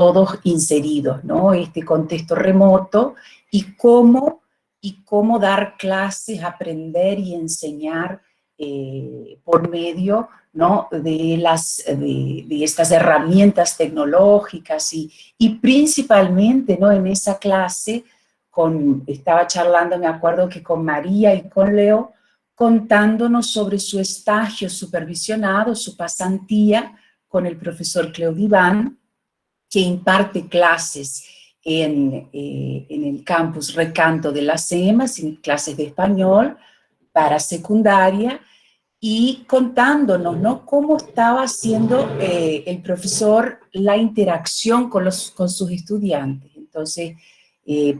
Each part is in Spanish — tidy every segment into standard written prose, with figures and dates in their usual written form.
todos inseridos, ¿no? Este contexto remoto y cómo dar clases, aprender y enseñar por medio, ¿no? de estas herramientas tecnológicas y principalmente, ¿no? En esa clase estaba charlando, me acuerdo que con María y con Leo, contándonos sobre su estágio supervisionado, su pasantía con el profesor Cleudiván, que imparte clases en el campus Recanto de las EMAS, en clases de español para secundaria, y contándonos, ¿no? Cómo estaba haciendo el profesor la interacción con sus estudiantes. Entonces,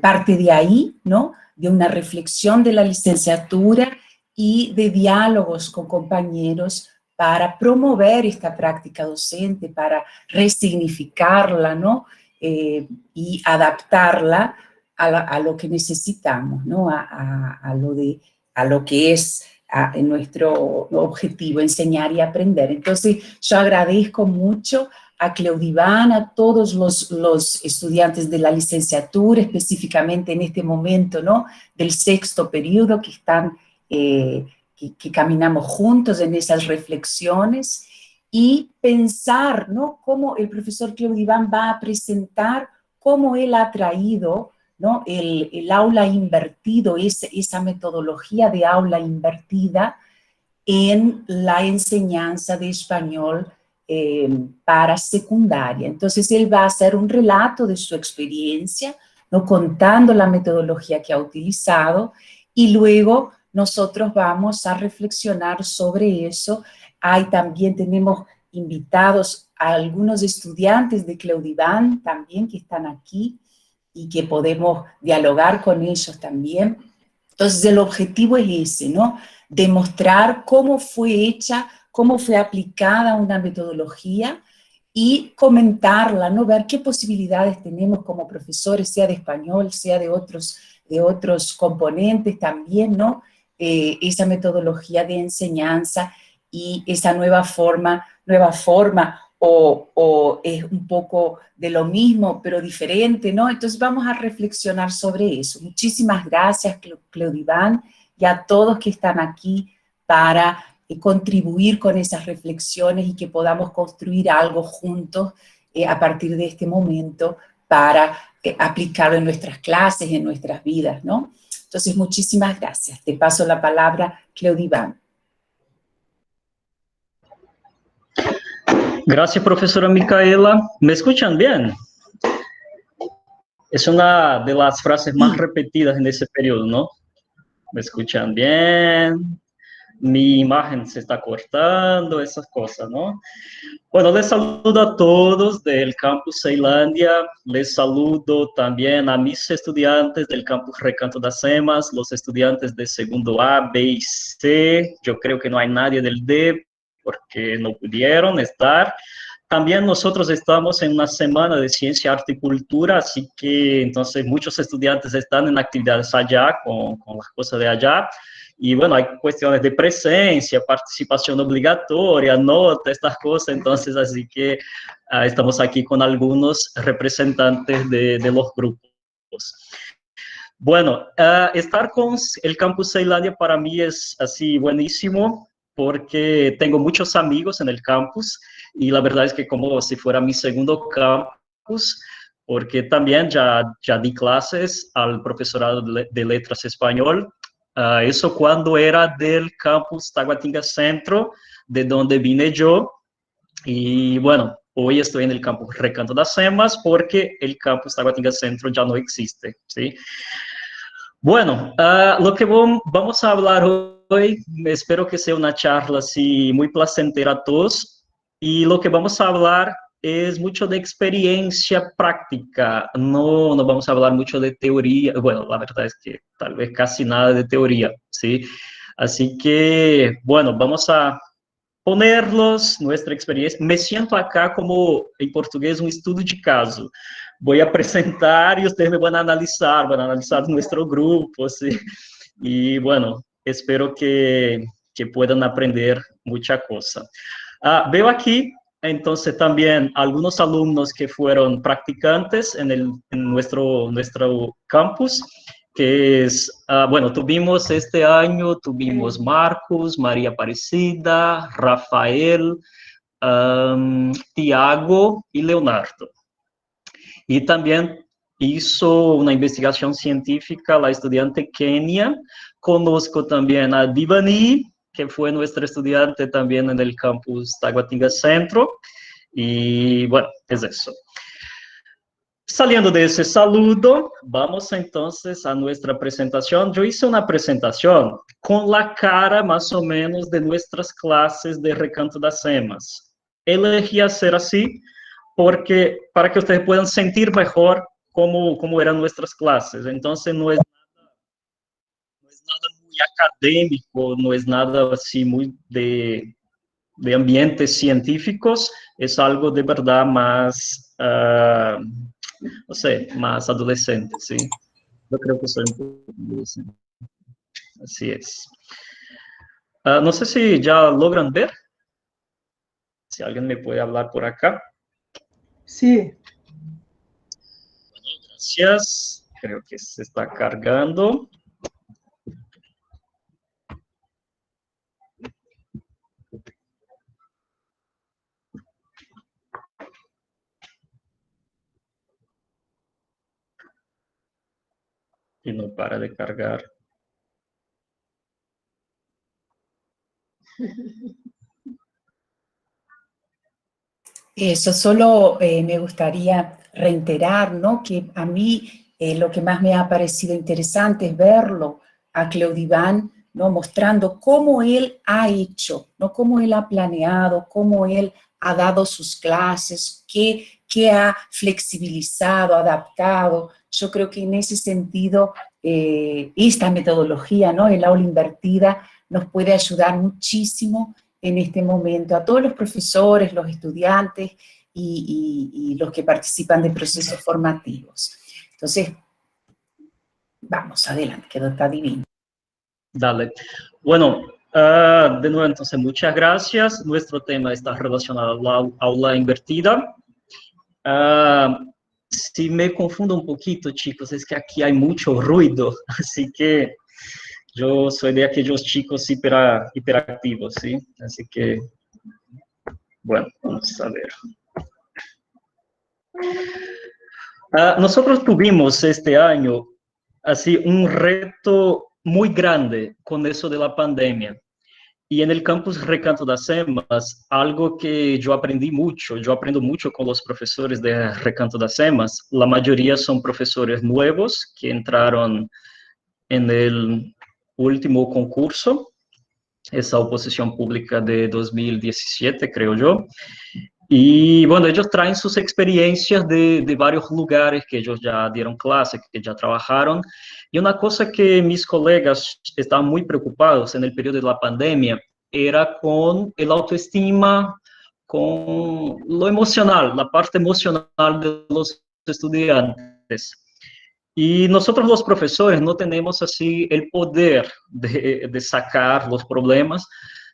parte de ahí, ¿no? De una reflexión de la licenciatura y de diálogos con compañeros para promover esta práctica docente, para resignificarla, ¿no? Y adaptarla a lo que necesitamos, ¿no? A lo que es nuestro objetivo, enseñar y aprender. Entonces, yo agradezco mucho a Cleudiván, a todos los estudiantes de la licenciatura, específicamente en este momento, ¿no? Del sexto periodo, que están, que caminamos juntos en esas reflexiones, y pensar, ¿no? Cómo el profesor Cleudiván va a presentar cómo él ha traído, ¿no? El aula invertido, esa metodología de aula invertida en la enseñanza de español para secundaria. Entonces, él va a hacer un relato de su experiencia, ¿no? Contando la metodología que ha utilizado, y luego nosotros vamos a reflexionar sobre eso. También tenemos invitados a algunos estudiantes de Cleudiván también que están aquí, y que podemos dialogar con ellos también. Entonces, el objetivo es ese, ¿no? Demostrar cómo fue hecha, cómo fue aplicada una metodología y comentarla, ¿no? Ver qué posibilidades tenemos como profesores, sea de español, sea de otros componentes también, ¿no? Esa metodología de enseñanza y esa nueva forma o es un poco de lo mismo, pero diferente, ¿no? Entonces vamos a reflexionar sobre eso. Muchísimas gracias, Cleudiván, y a todos que están aquí para contribuir con esas reflexiones y que podamos construir algo juntos a partir de este momento para aplicarlo en nuestras clases, en nuestras vidas, ¿no? Entonces, muchísimas gracias. Te paso la palabra, Cleudiván. Gracias, profesora Micaela. ¿Me escuchan bien? Es una de las frases más repetidas en ese periodo, ¿no? ¿Me escuchan bien? Mi imagen se está cortando, esas cosas, ¿no? Bueno, les saludo a todos del campus Ceilândia, les saludo también a mis estudiantes del campus Recanto das Emas, los estudiantes de segundo A, B y C, yo creo que no hay nadie del D, porque no pudieron estar. También nosotros estamos en una semana de ciencia, arte y cultura, así que entonces muchos estudiantes están en actividades allá, con las cosas de allá. Y bueno, hay cuestiones de presencia, participación obligatoria, nota, estas cosas, entonces así que estamos aquí con algunos representantes de los grupos. Bueno, estar con el Campus Ceilândia para mí es así buenísimo, porque tengo muchos amigos en el campus, y la verdad es que como si fuera mi segundo campus, porque también ya di clases al profesorado de Letras Español, eso cuando era del campus Taguatinga Centro, de donde vine yo, y bueno, hoy estoy en el campus Recanto das Emas, porque el campus Taguatinga Centro ya no existe, ¿sí? Bueno, lo que vamos a hablar hoy, espero que sea una charla así muy placentera a todos, y lo que vamos a hablar es mucho de experiencia práctica, no vamos a hablar mucho de teoría, bueno, la verdad es que tal vez casi nada de teoría, ¿sí? Así que, bueno, vamos a ponerlos nuestra experiencia. Me siento acá como, en portugués, un estudio de caso. Voy a presentar y ustedes me van a analizar nuestro grupo, ¿sí? Y bueno, espero que puedan aprender mucha cosa. Veo aquí entonces también algunos alumnos que fueron practicantes en nuestro campus, que es, bueno, tuvimos este año, tuvimos Marcos, María Aparecida, Rafael, Tiago y Leonardo. Y también hizo una investigación científica la estudiante Kenia. Conozco también a Divani, que fue nuestra estudiante también en el campus Taguatinga Centro. Y bueno, es eso. Saliendo de ese saludo, vamos entonces a nuestra presentación. Yo hice una presentación con la cara más o menos de nuestras clases de Recanto das Emas. Elegí hacer así porque para que ustedes puedan sentir mejor cómo eran nuestras clases. Entonces no es nada muy académico, no es nada así muy de ambientes científicos, es algo de verdad más, no sé, más adolescente, ¿sí? Yo creo que soy un poco adolescente. Así es. No sé si ya logran ver, si alguien me puede hablar por acá. Sí. Bueno, gracias. Creo que se está cargando. Y no para de cargar. Eso solo me gustaría reiterar, ¿no? Que a mí lo que más me ha parecido interesante es verlo a Cleudiván, ¿no? Mostrando cómo él ha hecho, ¿no? Cómo él ha planeado, cómo él ha dado sus clases, qué ha flexibilizado, adaptado. Yo creo que en ese sentido esta metodología, ¿no? El aula invertida nos puede ayudar muchísimo en este momento a todos los profesores, los estudiantes y los que participan de procesos formativos. Entonces, vamos, adelante, que está divino. Dale. Bueno, de nuevo, entonces, muchas gracias. Nuestro tema está relacionado a la aula invertida. Si me confundo un poquito, chicos, es que aquí hay mucho ruido, así que yo soy de aquellos chicos hiperactivos, ¿sí? Así que, bueno, vamos a ver. Nosotros tuvimos este año, así, un reto muy grande con eso de la pandemia. Y en el campus Recanto das Emas, algo que yo aprendí mucho, yo aprendo mucho con los profesores de Recanto das Emas, la mayoría son profesores nuevos que entraron en el último concurso, esa oposición pública de 2017, creo yo. Y bueno, ellos traen sus experiencias de varios lugares que ellos ya dieron clase, que ya trabajaron. Y una cosa que mis colegas estaban muy preocupados en el periodo de la pandemia era con el autoestima, con lo emocional, la parte emocional de los estudiantes. Y nosotros los profesores no tenemos así el poder de sacar los problemas,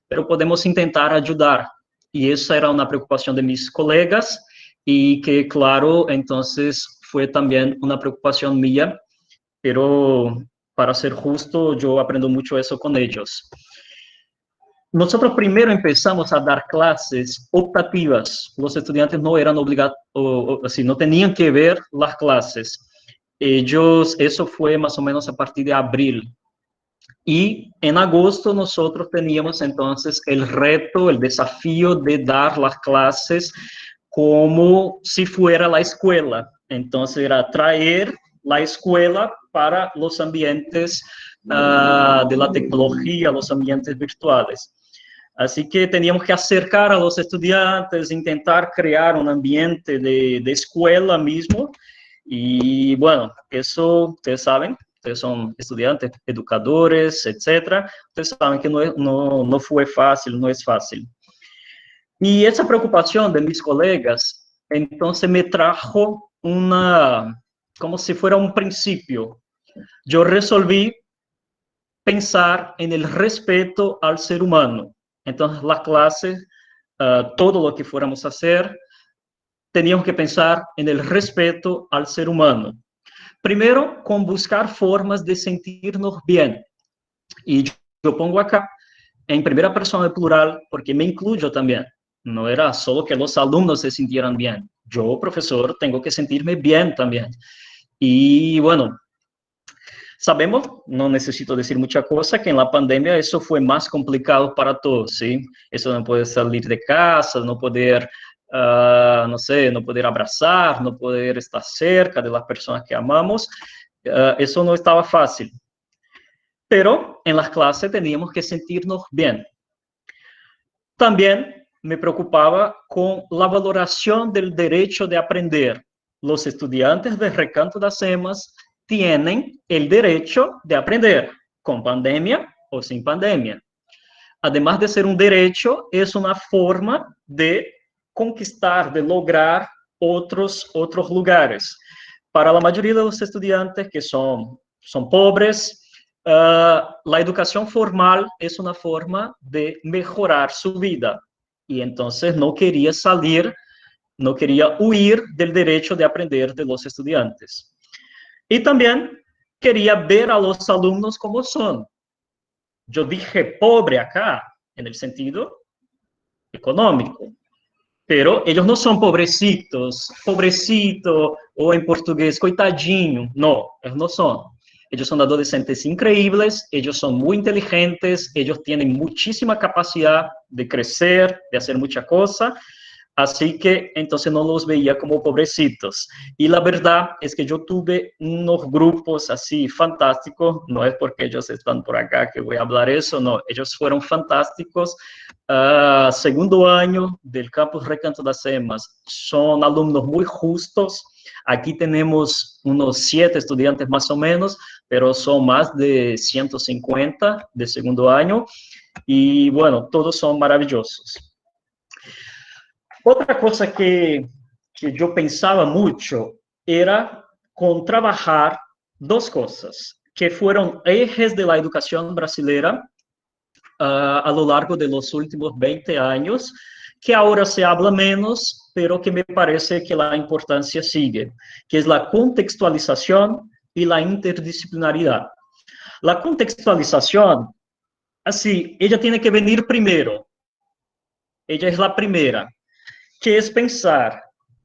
pero podemos intentar ayudar. Y esa era una preocupación de mis colegas y que, claro, entonces fue también una preocupación mía, pero para ser justo, yo aprendo mucho eso con ellos. Nosotros primero empezamos a dar clases optativas. Los estudiantes no eran obligados, así, no tenían que ver las clases. Ellos, eso fue más o menos a partir de abril. Y en agosto nosotros teníamos entonces el reto, el desafío de dar las clases como si fuera la escuela. Entonces era traer la escuela para los ambientes de la tecnología, los ambientes virtuales. Así que teníamos que acercar a los estudiantes, intentar crear un ambiente de escuela mismo. Y bueno, eso ustedes saben, ustedes son estudiantes, educadores, etcétera. Ustedes saben que no fue fácil, no es fácil. Y esa preocupación de mis colegas, entonces me trajo como si fuera un principio. Yo resolví pensar en el respeto al ser humano. Entonces, la clase todo lo que fuéramos a hacer, teníamos que pensar en el respeto al ser humano. Primero, con buscar formas de sentirnos bien. Y yo pongo acá en primera persona plural porque me incluyo también. No era solo que los alumnos se sintieran bien. Yo, profesor, tengo que sentirme bien también. Y bueno, sabemos, no necesito decir mucha cosa, que en la pandemia eso fue más complicado para todos, ¿sí? Eso no poder salir de casa, no poder, no sé, no poder abrazar, no poder estar cerca de las personas que amamos, eso no estaba fácil. Pero en las clases teníamos que sentirnos bien. También me preocupaba con la valoración del derecho de aprender. Los estudiantes del Recanto das Emas tienen el derecho de aprender, con pandemia o sin pandemia. Además de ser un derecho, es una forma de conquistar, de lograr otros lugares. Para la mayoría de los estudiantes que son pobres, la educación formal es una forma de mejorar su vida. Y entonces no quería salir, no quería huir del derecho de aprender de los estudiantes. Y también quería ver a los alumnos como son. Yo dije pobre acá, en el sentido económico. Pero ellos no son pobrecitos, pobrecito, o en portugués, coitadinho. No, ellos no son. Ellos son adolescentes increíbles, ellos son muy inteligentes, ellos tienen muchísima capacidad de crecer, de hacer mucha cosa. Así que entonces no los veía como pobrecitos. Y la verdad es que yo tuve unos grupos así fantásticos, no es porque ellos están por acá que voy a hablar eso, no, ellos fueron fantásticos. Segundo año del campus Recanto das Emas, son alumnos muy justos. Aquí tenemos unos 7 estudiantes más o menos, pero son más de 150 de segundo año. Y bueno, todos son maravillosos. Otra cosa que yo pensaba mucho era con trabajar dos cosas que fueron ejes de la educación brasileña a lo largo de los últimos 20 años, que ahora se habla menos, pero que me parece que la importancia sigue, que es la contextualización y la interdisciplinaridad. La contextualización, así, ella tiene que venir primero. Ella es la primera, que es pensar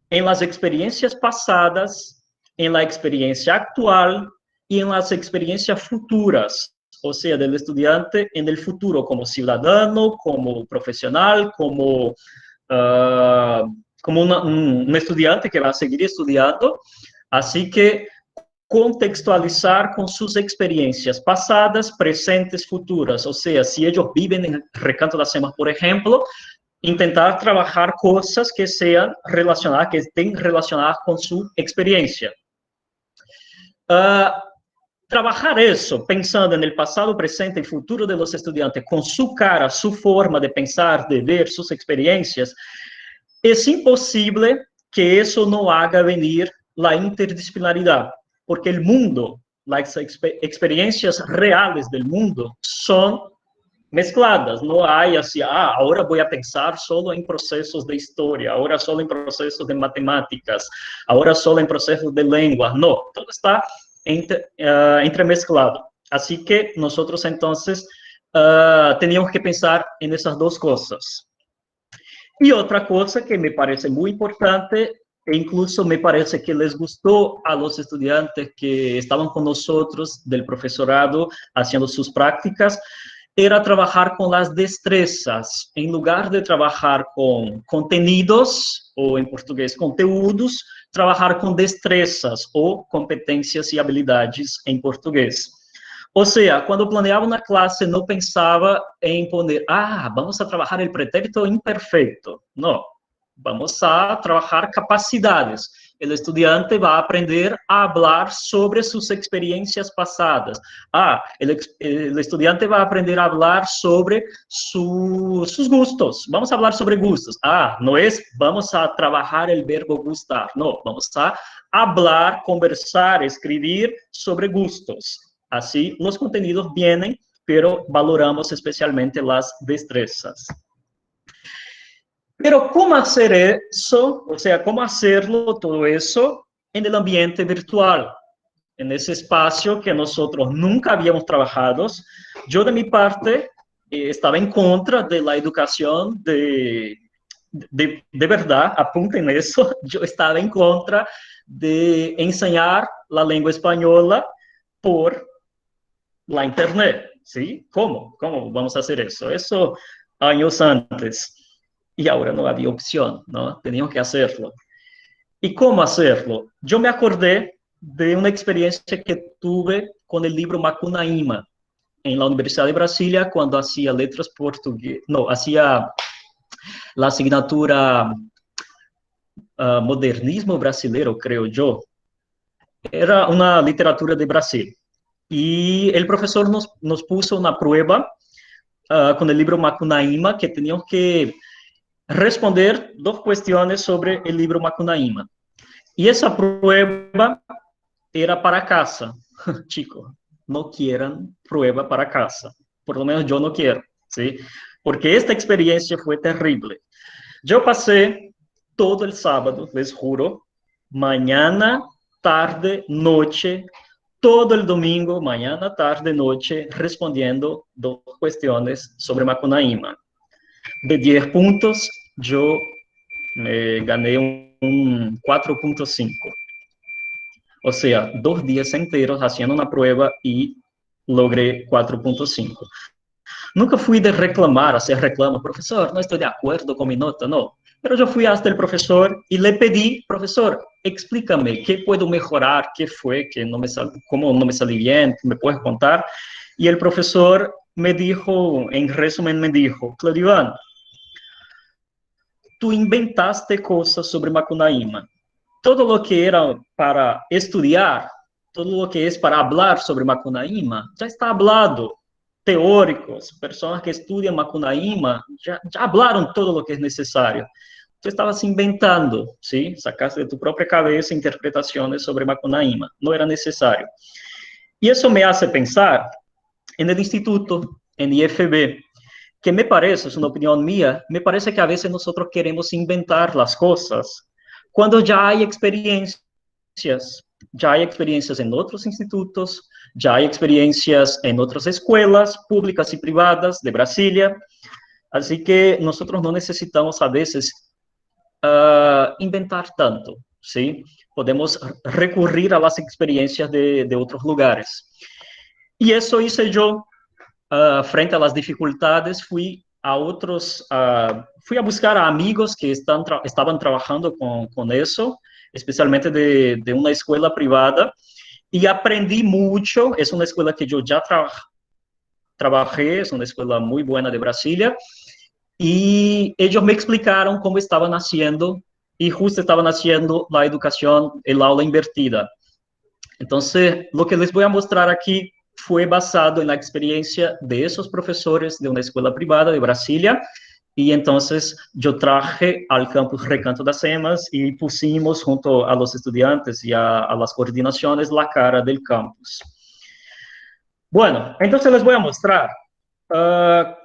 en las experiencias pasadas, en la experiencia actual y en las experiencias futuras, o sea, del estudiante en el futuro como ciudadano, como profesional, como un estudiante que va a seguir estudiando. Así que contextualizar con sus experiencias pasadas, presentes, futuras. O sea, si ellos viven en el Recanto das Emas, por ejemplo, intentar trabajar cosas que sean relacionadas, que estén relacionadas con su experiencia. Trabajar eso, pensando en el pasado, presente y futuro de los estudiantes, con su cara, su forma de pensar, de ver, sus experiencias, es imposible que eso no haga venir la interdisciplinaridad, porque el mundo, las experiencias reales del mundo son mezcladas, no hay así, ahora voy a pensar solo en procesos de historia, ahora solo en procesos de matemáticas, ahora solo en procesos de lengua, no, todo está entremezclado. Así que nosotros entonces teníamos que pensar en esas dos cosas. Y otra cosa que me parece muy importante, e incluso me parece que les gustó a los estudiantes que estaban con nosotros del profesorado haciendo sus prácticas, era trabajar con las destrezas. En lugar de trabajar con contenidos, o en portugués, conteúdos, trabajar con destrezas ou competências e habilidades em português. Ou seja, quando planeava uma classe, não pensava em poner, vamos a trabalhar o pretérito imperfeito. Não, vamos a trabalhar capacidades. O estudante vai aprender a falar sobre suas experiências passadas. O estudante vai aprender a falar sobre seus gustos. Vamos falar sobre gustos. Não é vamos a trabalhar o verbo gustar. Não, vamos a falar, conversar, escrever sobre gustos. Assim, os contenidos vienen, pero valoramos especialmente as destrezas. Pero ¿cómo hacer eso? O sea, ¿cómo hacerlo todo eso en el ambiente virtual? En ese espacio que nosotros nunca habíamos trabajado. Yo, de mi parte, estaba en contra de la educación de verdad, apunten eso, yo estaba en contra de enseñar la lengua española por la internet, ¿sí? ¿Cómo? ¿Cómo vamos a hacer eso? Eso años antes. Y ahora no había opción, ¿no? Teníamos que hacerlo. ¿Y cómo hacerlo? Yo me acordé de una experiencia que tuve con el libro Macunaíma en la Universidad de Brasilia cuando hacía letras portuguesas, no, hacía la asignatura Modernismo Brasileiro, creo yo. Era una literatura de Brasil. Y el profesor nos puso una prueba con el libro Macunaíma que teníamos que responder dos cuestiones sobre el libro Macunaíma. Y esa prueba era para casa. Chicos, no quieran prueba para casa. Por lo menos yo no quiero, ¿sí? Porque esta experiencia fue terrible. Yo pasé todo el sábado, les juro, mañana, tarde, noche, todo el domingo, mañana, tarde, noche, respondiendo dos cuestiones sobre Macunaíma. De 10 puntos, yo me gané un 4.5. O sea, 2 días enteros haciendo una prueba y logré 4.5. Nunca fui de reclamar, hacer reclamo, profesor, no estoy de acuerdo con mi nota, no. Pero yo fui hasta el profesor y le pedí, profesor, explícame qué puedo mejorar, qué fue, que no me cómo no me salí bien, me puedes contar. Y el profesor me dijo, en resumen, me dijo, Claudio, tú inventaste cosas sobre Macunaíma. Todo lo que era para estudiar, todo lo que es para hablar sobre Macunaíma, ya está hablado. Teóricos, personas que estudian Macunaíma, ya hablaron todo lo que es necesario. Tú estabas inventando, ¿sí? Sacaste de tu propia cabeza interpretaciones sobre Macunaíma. No era necesario. Y eso me hace pensar en el instituto, en IFB, que me parece, es una opinión mía, me parece que a veces nosotros queremos inventar las cosas cuando ya hay experiencias en otros institutos, ya hay experiencias en otras escuelas públicas y privadas de Brasilia, así que nosotros no necesitamos a veces inventar tanto, ¿sí? Podemos recurrir a las experiencias de otros lugares. Y eso hice yo. Frente a las dificultades, fui a buscar a amigos que estaban trabajando con eso, especialmente de una escuela privada, y aprendí mucho. Es una escuela que yo ya trabajé, es una escuela muy buena de Brasilia, y ellos me explicaron cómo estaban haciendo, y justo estaban haciendo la educación, el aula invertida. Entonces, lo que les voy a mostrar aquí fue basado en la experiencia de esos profesores de una escuela privada de Brasilia, y entonces yo traje al campus Recanto das Emas y pusimos junto a los estudiantes y a las coordinaciones la cara del campus. Bueno, entonces les voy a mostrar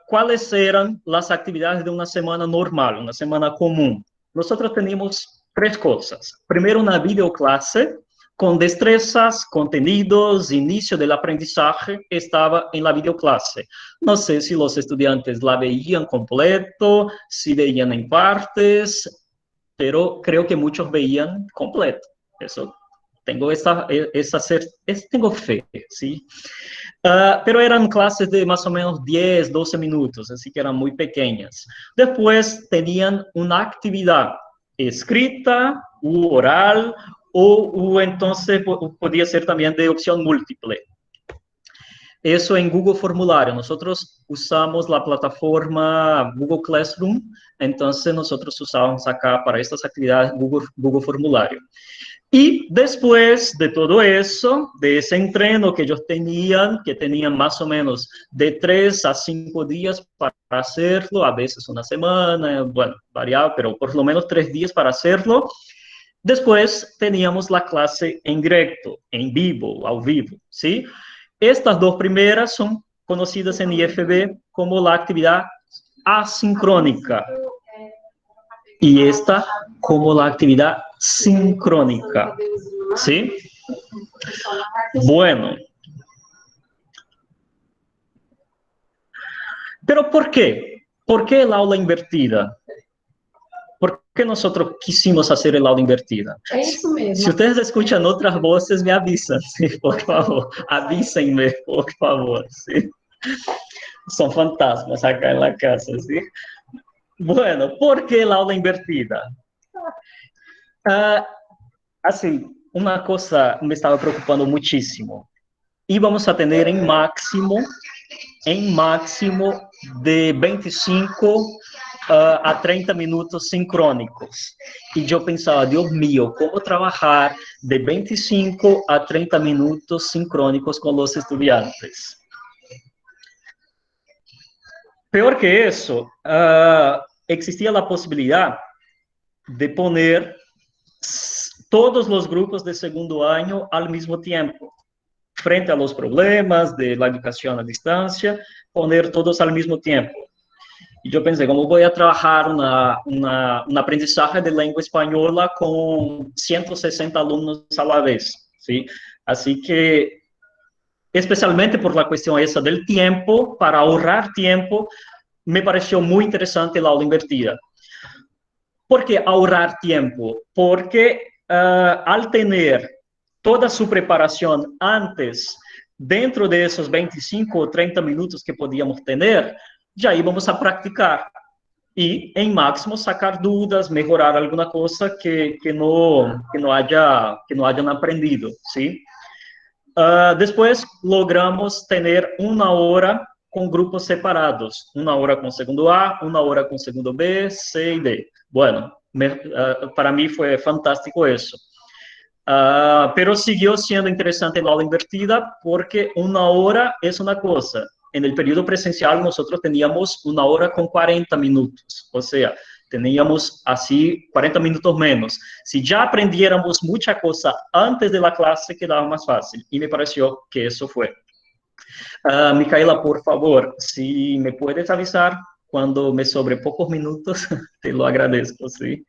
cuáles eran las actividades de una semana normal, una semana común. Nosotros teníamos 3 cosas. Primero, una videoclase con destrezas, contenidos, inicio del aprendizaje, estaba en la videoclase. No sé si los estudiantes la veían completo, si veían en partes, pero creo que muchos veían completo. Eso tengo tengo fe, ¿sí? Pero eran clases de más o menos 10, 12 minutos, así que eran muy pequeñas. Después tenían una actividad escrita u oral, o entonces podía ser también de opción múltiple. Eso en Google Formulario. Nosotros usamos la plataforma Google Classroom, entonces nosotros usábamos acá para estas actividades Google Formulario. Y después de todo eso, de ese entreno que ellos tenían, que tenían más o menos de 3 a 5 días para hacerlo, a veces una semana, bueno, variado, pero por lo menos 3 días para hacerlo. Después teníamos la clase en directo, en vivo, ao vivo, ¿sí? Estas 2 primeras son conocidas en IFB como la actividad asincrónica. y esta como la actividad sincrónica, ¿sí? Bueno. ¿Pero por qué? ¿Por qué el aula invertida? ¿Por qué nosotros quisimos hacer el aula invertida? Es eso mesmo. Si ustedes escuchan otras voces, me avisan, sí, por favor. Avísenme, por favor, sí. Son fantasmas acá en la casa, sí. Bueno, ¿por qué el aula invertida? Así, una cosa me estaba preocupando muchísimo. Íbamos a tener en máximo de 25 a 30 minutos sincrónicos. Y yo pensaba, Dios mío, ¿cómo trabajar de 25 a 30 minutos sincrónicos con los estudiantes? Peor que eso, existía la posibilidad de poner todos los grupos de segundo año al mismo tiempo. Frente a los problemas de la educación a distancia, poner todos al mismo tiempo. Y yo pensé, ¿cómo voy a trabajar un aprendizaje de lengua española con 160 alumnos a la vez? ¿Sí? Así que, especialmente por la cuestión esa del tiempo, para ahorrar tiempo, me pareció muy interesante la aula invertida. ¿Por qué ahorrar tiempo? Porque al tener toda su preparación antes, dentro de esos 25 o 30 minutos que podíamos tener, ya íbamos a practicar y en máximo sacar dudas, mejorar alguna cosa que no hayan aprendido, ¿sí? Después logramos tener una hora con grupos separados, una hora con segundo A, una hora con segundo B, C y D. Bueno, para mí fue fantástico eso. Pero siguió siendo interesante la aula invertida porque una hora es una cosa. En el periodo presencial nosotros teníamos una hora con 40 minutos, o sea, teníamos así 40 minutos menos. Si ya aprendiéramos mucha cosa antes de la clase, quedaba más fácil, y me pareció que eso fue. Micaela, por favor, si me puedes avisar cuando me sobre pocos minutos, te lo agradezco, ¿sí?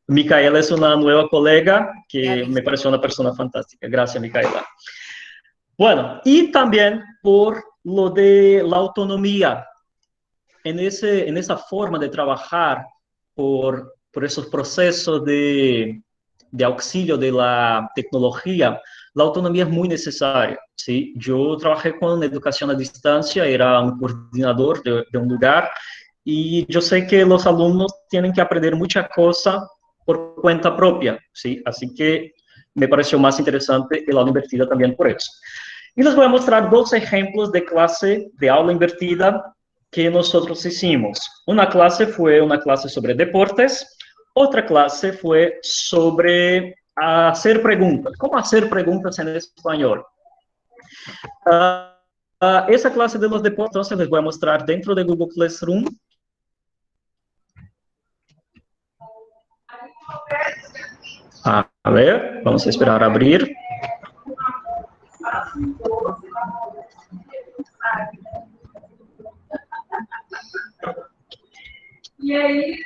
Micaela es una nueva colega que me pareció una persona fantástica. Gracias, Micaela. Bueno, y también por lo de la autonomía. En esa forma de trabajar por esos procesos de auxilio de la tecnología, la autonomía es muy necesaria, ¿sí? Yo trabajé con educación a distancia, era un coordinador de un lugar, y yo sé que los alumnos tienen que aprender mucha cosa por cuenta propia, ¿sí? Así que me pareció más interesante el aula invertida también por eso. Y les voy a mostrar dos ejemplos de clase de aula invertida que nosotros hicimos. Una clase fue una clase sobre deportes, otra clase fue sobre hacer preguntas. ¿Cómo hacer preguntas en español? Esa clase de los deportes, entonces les voy a mostrar dentro de Google Classroom. A ver, vamos a esperar a abrir. E aí,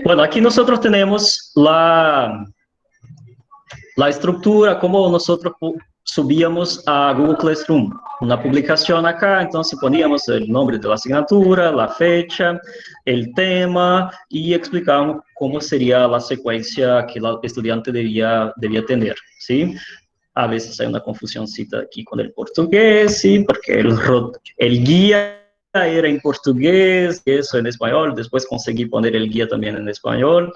bueno, aquí nosotros tenemos la estructura, como nosotros subíamos a Google Classroom. Una publicación acá, entonces poníamos el nombre de la asignatura, la fecha, el tema y explicábamos cómo sería la secuencia que el estudiante debía tener, ¿sí? A veces hay una confusioncita aquí con el portugués, ¿sí? Porque el guía era en portugués, eso en español, después conseguí poner el guía también en español.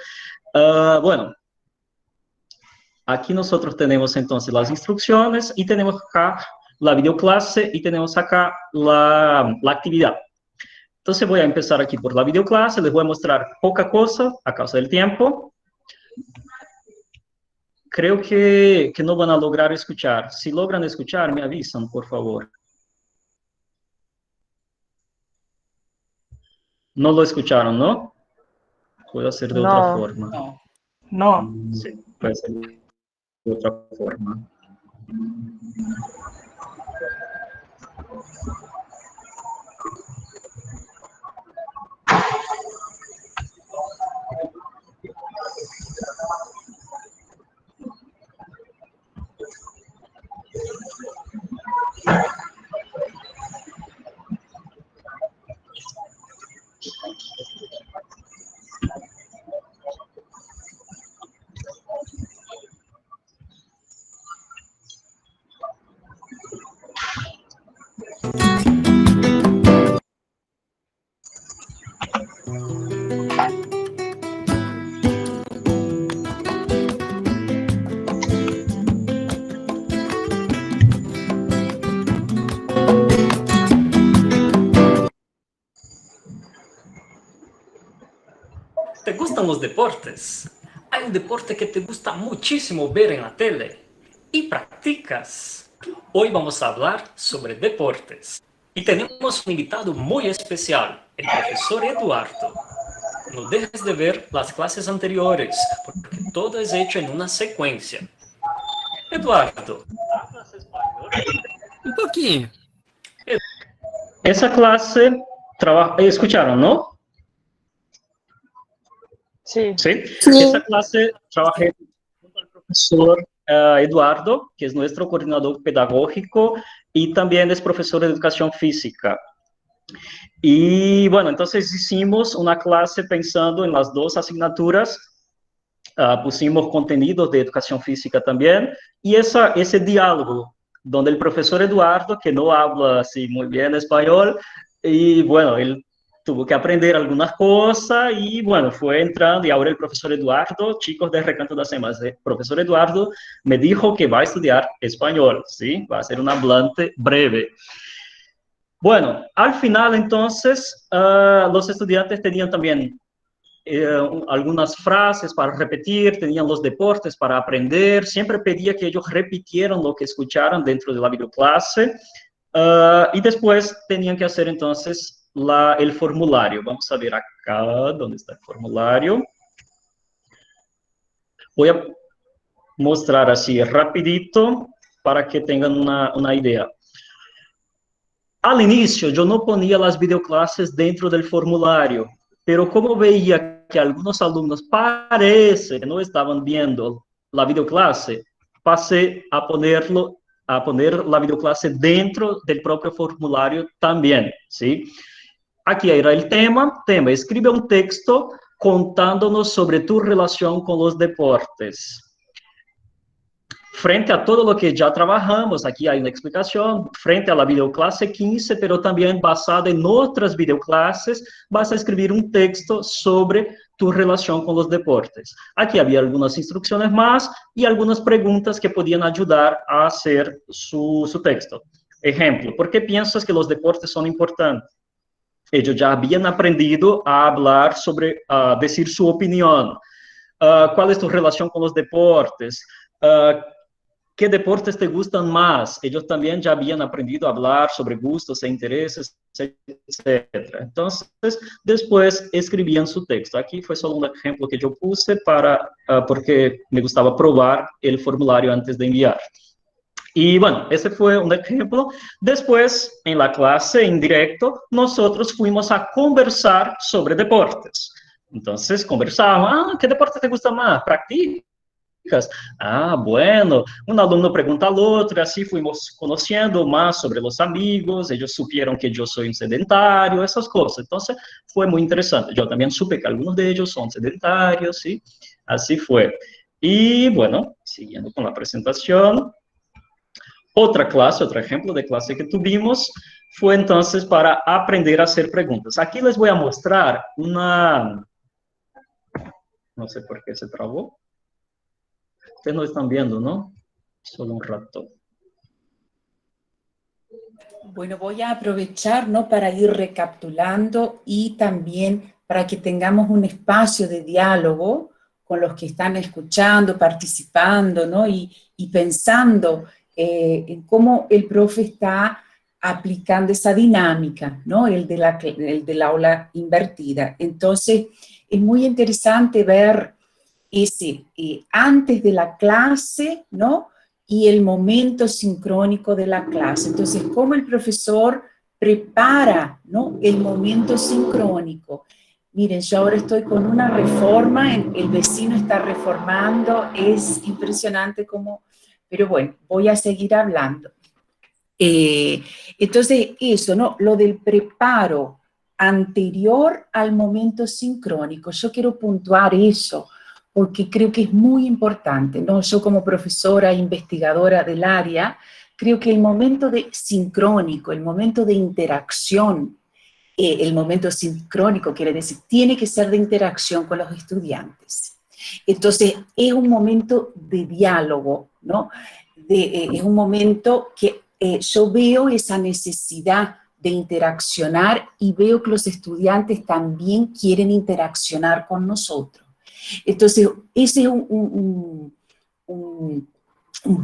Bueno, aquí nosotros tenemos entonces las instrucciones y tenemos acá la videoclase y tenemos acá la actividad. Entonces voy a empezar aquí por la videoclase, les voy a mostrar poca cosa a causa del tiempo. Creo que no van a lograr escuchar. Si logran escuchar, me avisan, por favor. No lo escucharon, ¿no? Puedo hacer de otra No. forma. No. No. Sí, puede ser de otra forma. ¿Te gustan los deportes? Hay un deporte que te gusta muchísimo ver en la tele y practicas. Hoy vamos a hablar sobre deportes. Y tenemos un invitado muy especial, el profesor Eduardo. No dejes de ver las clases anteriores, porque todo es hecho en una secuencia. Eduardo, ¿hablas español? Un pouquinho. Esa clase, escucharon, ¿no? Sí. Sí. Esa clase trabajé junto al profesor Eduardo, que es nuestro coordinador pedagógico y también es profesor de educación física. Y bueno, entonces hicimos una clase pensando en las dos asignaturas, pusimos contenidos de educación física también, y ese diálogo donde el profesor Eduardo, que no habla así muy bien español, y bueno, él tuvo que aprender algunas cosas y bueno, fue entrando y ahora el profesor Eduardo, chicos de Recanto das Emas, el profesor Eduardo me dijo que va a estudiar español, ¿sí? Va a ser un hablante breve. Bueno, al final entonces los estudiantes tenían también algunas frases para repetir, tenían los deportes para aprender, siempre pedía que ellos repitieran lo que escucharon dentro de la videoclase y después tenían que hacer entonces el formulario. Vamos a ver acá, ¿dónde está el formulario? Voy a mostrar así rapidito para que tengan una idea. Al inicio, yo no ponía las videoclases dentro del formulario, pero como veía que algunos alumnos parece que no estaban viendo la videoclase, pasé a poner la videoclase dentro del propio formulario también, ¿sí? Aquí era el tema, escribe un texto contándonos sobre tu relación con los deportes. Frente a todo lo que ya trabajamos, aquí hay una explicación, frente a la videoclase 15, pero también basada en otras videoclases, vas a escribir un texto sobre tu relación con los deportes. Aquí había algunas instrucciones más y algunas preguntas que podían ayudar a hacer su texto. Ejemplo, ¿por qué piensas que los deportes son importantes? Ellos ya habían aprendido a hablar sobre, decir su opinión. ¿Cuál es tu relación con los deportes? ¿Qué deportes te gustan más? Ellos también ya habían aprendido a hablar sobre gustos e intereses, etc. Entonces, después escribían su texto. Aquí fue solo un ejemplo que yo puse porque me gustaba probar el formulario antes de enviar. Y bueno, ese fue un ejemplo. Después, en la clase en directo, nosotros fuimos a conversar sobre deportes. Entonces, conversábamos, ¿qué deporte te gusta más? ¿Practicas? Bueno, un alumno pregunta al otro, así fuimos conociendo más sobre los amigos, ellos supieron que yo soy un sedentario, esas cosas. Entonces, fue muy interesante. Yo también supe que algunos de ellos son sedentarios, ¿sí? Así fue. Y bueno, siguiendo con la presentación, otra clase, otro ejemplo de clase que tuvimos fue entonces para aprender a hacer preguntas. Aquí les voy a mostrar no sé por qué se trabó. Ustedes no están viendo, ¿no? Solo un rato. Bueno, voy a aprovechar, ¿no?, para ir recapitulando y también para que tengamos un espacio de diálogo con los que están escuchando, participando, ¿no?, y pensando en cómo el profe está aplicando esa dinámica, ¿no? El del aula invertida. Entonces, es muy interesante ver ese antes de la clase, ¿no? Y el momento sincrónico de la clase. Entonces, cómo el profesor prepara, ¿no? El momento sincrónico. Miren, yo ahora estoy con una reforma, el vecino está reformando, es impresionante cómo, pero bueno, voy a seguir hablando. Entonces, eso, ¿no? Lo del preparo anterior al momento sincrónico, yo quiero puntuar eso, porque creo que es muy importante, ¿no? Yo como profesora, investigadora del área, creo que el momento de sincrónico, el momento de interacción, el momento sincrónico quiere decir, tiene que ser de interacción con los estudiantes. Entonces, es un momento de diálogo, ¿no? Es un momento que yo veo esa necesidad de interaccionar y veo que los estudiantes también quieren interaccionar con nosotros. Entonces, ese es un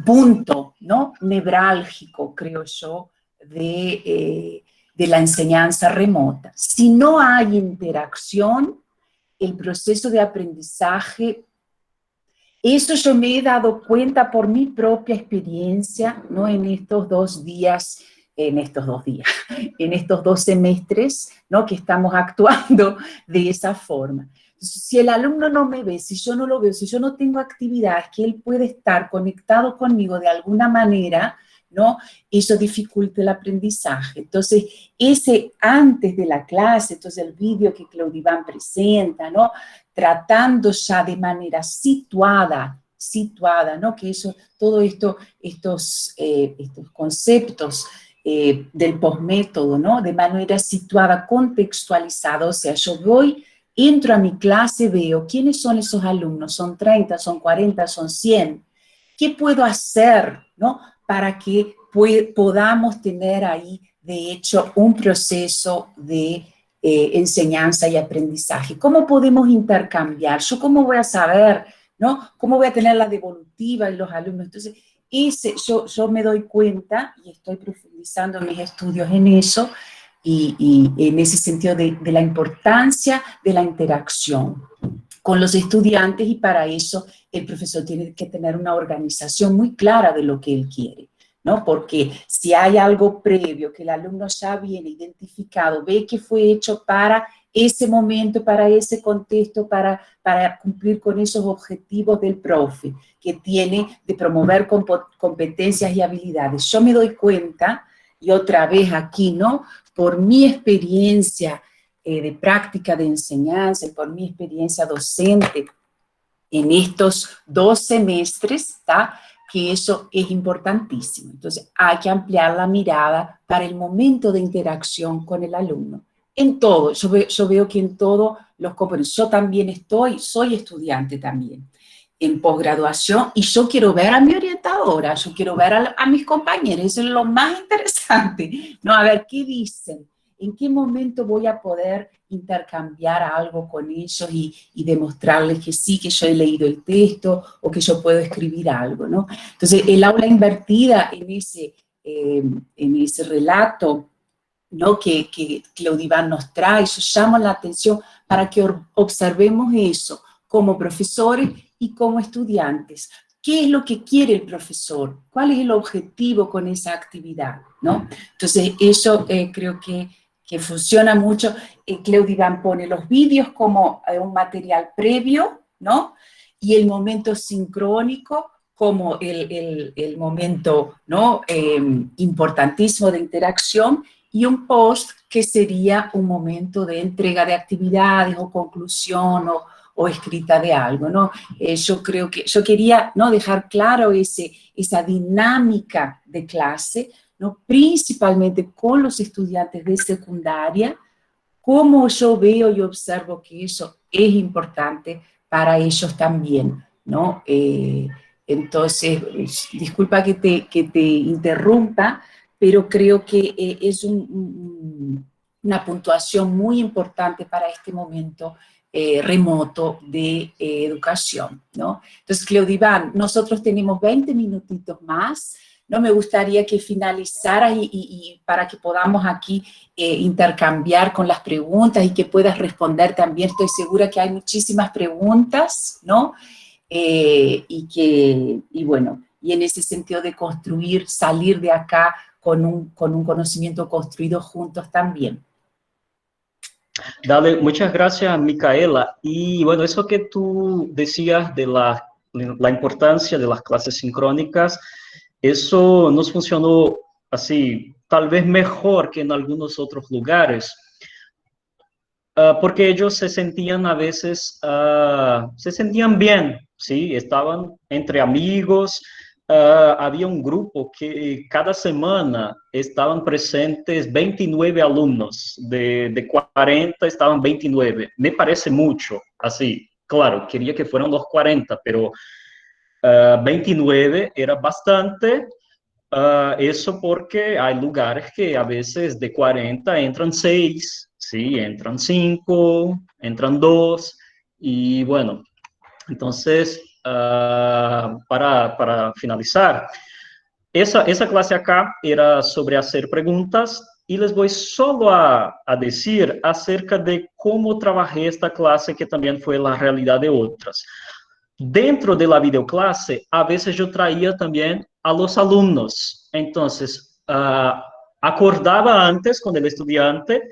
punto, ¿no? Nevrálgico, creo yo, de la enseñanza remota. Si no hay interacción, el proceso de aprendizaje, eso yo me he dado cuenta por mi propia experiencia, ¿no? En estos 2 semestres, ¿no? Que estamos actuando de esa forma. Entonces, si el alumno no me ve, si yo no lo veo, si yo no tengo actividades que él puede estar conectado conmigo de alguna manera, ¿no? Eso dificulta el aprendizaje. Entonces, ese antes de la clase, entonces el vídeo que Claudivan presenta, ¿no? Tratando ya de manera situada, ¿no? Que eso, todo esto, estos conceptos del postmétodo, ¿no? De manera situada, contextualizada, o sea, yo entro a mi clase, veo quiénes son esos alumnos, son 30, son 40, son 100, ¿qué puedo hacer, ¿no? Para que podamos tener ahí, de hecho, un proceso de enseñanza y aprendizaje. ¿Cómo podemos intercambiar? ¿Yo cómo voy a saber, ¿no? ¿Cómo voy a tener la devolutiva y los alumnos? Entonces, yo me doy cuenta y estoy profundizando mis estudios en eso y en ese sentido de la importancia de la interacción con los estudiantes, y para eso el profesor tiene que tener una organización muy clara de lo que él quiere, ¿no? Porque si hay algo previo que el alumno ya viene identificado, ve que fue hecho para ese momento, para ese contexto, para cumplir con esos objetivos del profe, que tiene de promover competencias y habilidades. Yo me doy cuenta, y otra vez aquí, ¿no? Por mi experiencia de práctica de enseñanza y por mi experiencia docente en estos 2 semestres, ¿tá? Que eso es importantísimo. Entonces, hay que ampliar la mirada para el momento de interacción con el alumno. En todo, yo veo que en todos los componentes, yo también soy estudiante también en posgraduación, y yo quiero ver a mi orientadora, yo quiero ver a mis compañeros, eso es lo más interesante, ¿no? A ver qué dicen, en qué momento voy a poder intercambiar algo con ellos y demostrarles que sí, que yo he leído el texto o que yo puedo escribir algo, ¿no? Entonces, el aula invertida en ese relato, ¿no? que Claudivan nos trae, eso llama la atención para que observemos eso como profesores y como estudiantes. ¿Qué es lo que quiere el profesor? ¿Cuál es el objetivo con esa actividad, ¿no? Entonces, eso creo que funciona mucho. Claudivan pone los vídeos como un material previo, ¿no? Y el momento sincrónico como el momento, ¿no? Importantísimo de interacción, y un post que sería un momento de entrega de actividades o conclusión o escrita de algo, ¿no? Yo creo que yo quería, ¿no? Dejar claro esa dinámica de clase, ¿no? Principalmente con los estudiantes de secundaria, cómo yo veo y observo que eso es importante para ellos también, ¿no? Entonces, disculpa que te interrumpa, pero creo que es una puntuación muy importante para este momento remoto de educación, ¿no? Entonces, Claudivan, nosotros tenemos 20 minutitos más, no me gustaría que finalizaras y para que podamos aquí intercambiar con las preguntas y que puedas responder también. Estoy segura que hay muchísimas preguntas, ¿no? Y bueno, y en ese sentido de construir, salir de acá con un conocimiento construido juntos también. Dale, muchas gracias, Micaela. Y bueno, eso que tú decías de la importancia de las clases sincrónicas, eso nos funcionó así, tal vez mejor que en algunos otros lugares, porque ellos se sentían a veces, se sentían bien, ¿sí? Estaban entre amigos. Había un grupo que cada semana estaban presentes 29 alumnos, de 40 estaban 29. Me parece mucho, así, claro, quería que fueran los 40, pero 29 era bastante. Eso porque hay lugares que a veces de 40 entran 6, ¿sí? Entran 5, entran 2, y bueno, entonces, para finalizar, esa clase acá era sobre hacer preguntas y les voy solo a decir acerca de cómo trabajé esta clase, que también fue la realidad de otras. Dentro de la videoclase, a veces yo traía también a los alumnos. Entonces, acordaba antes con el estudiante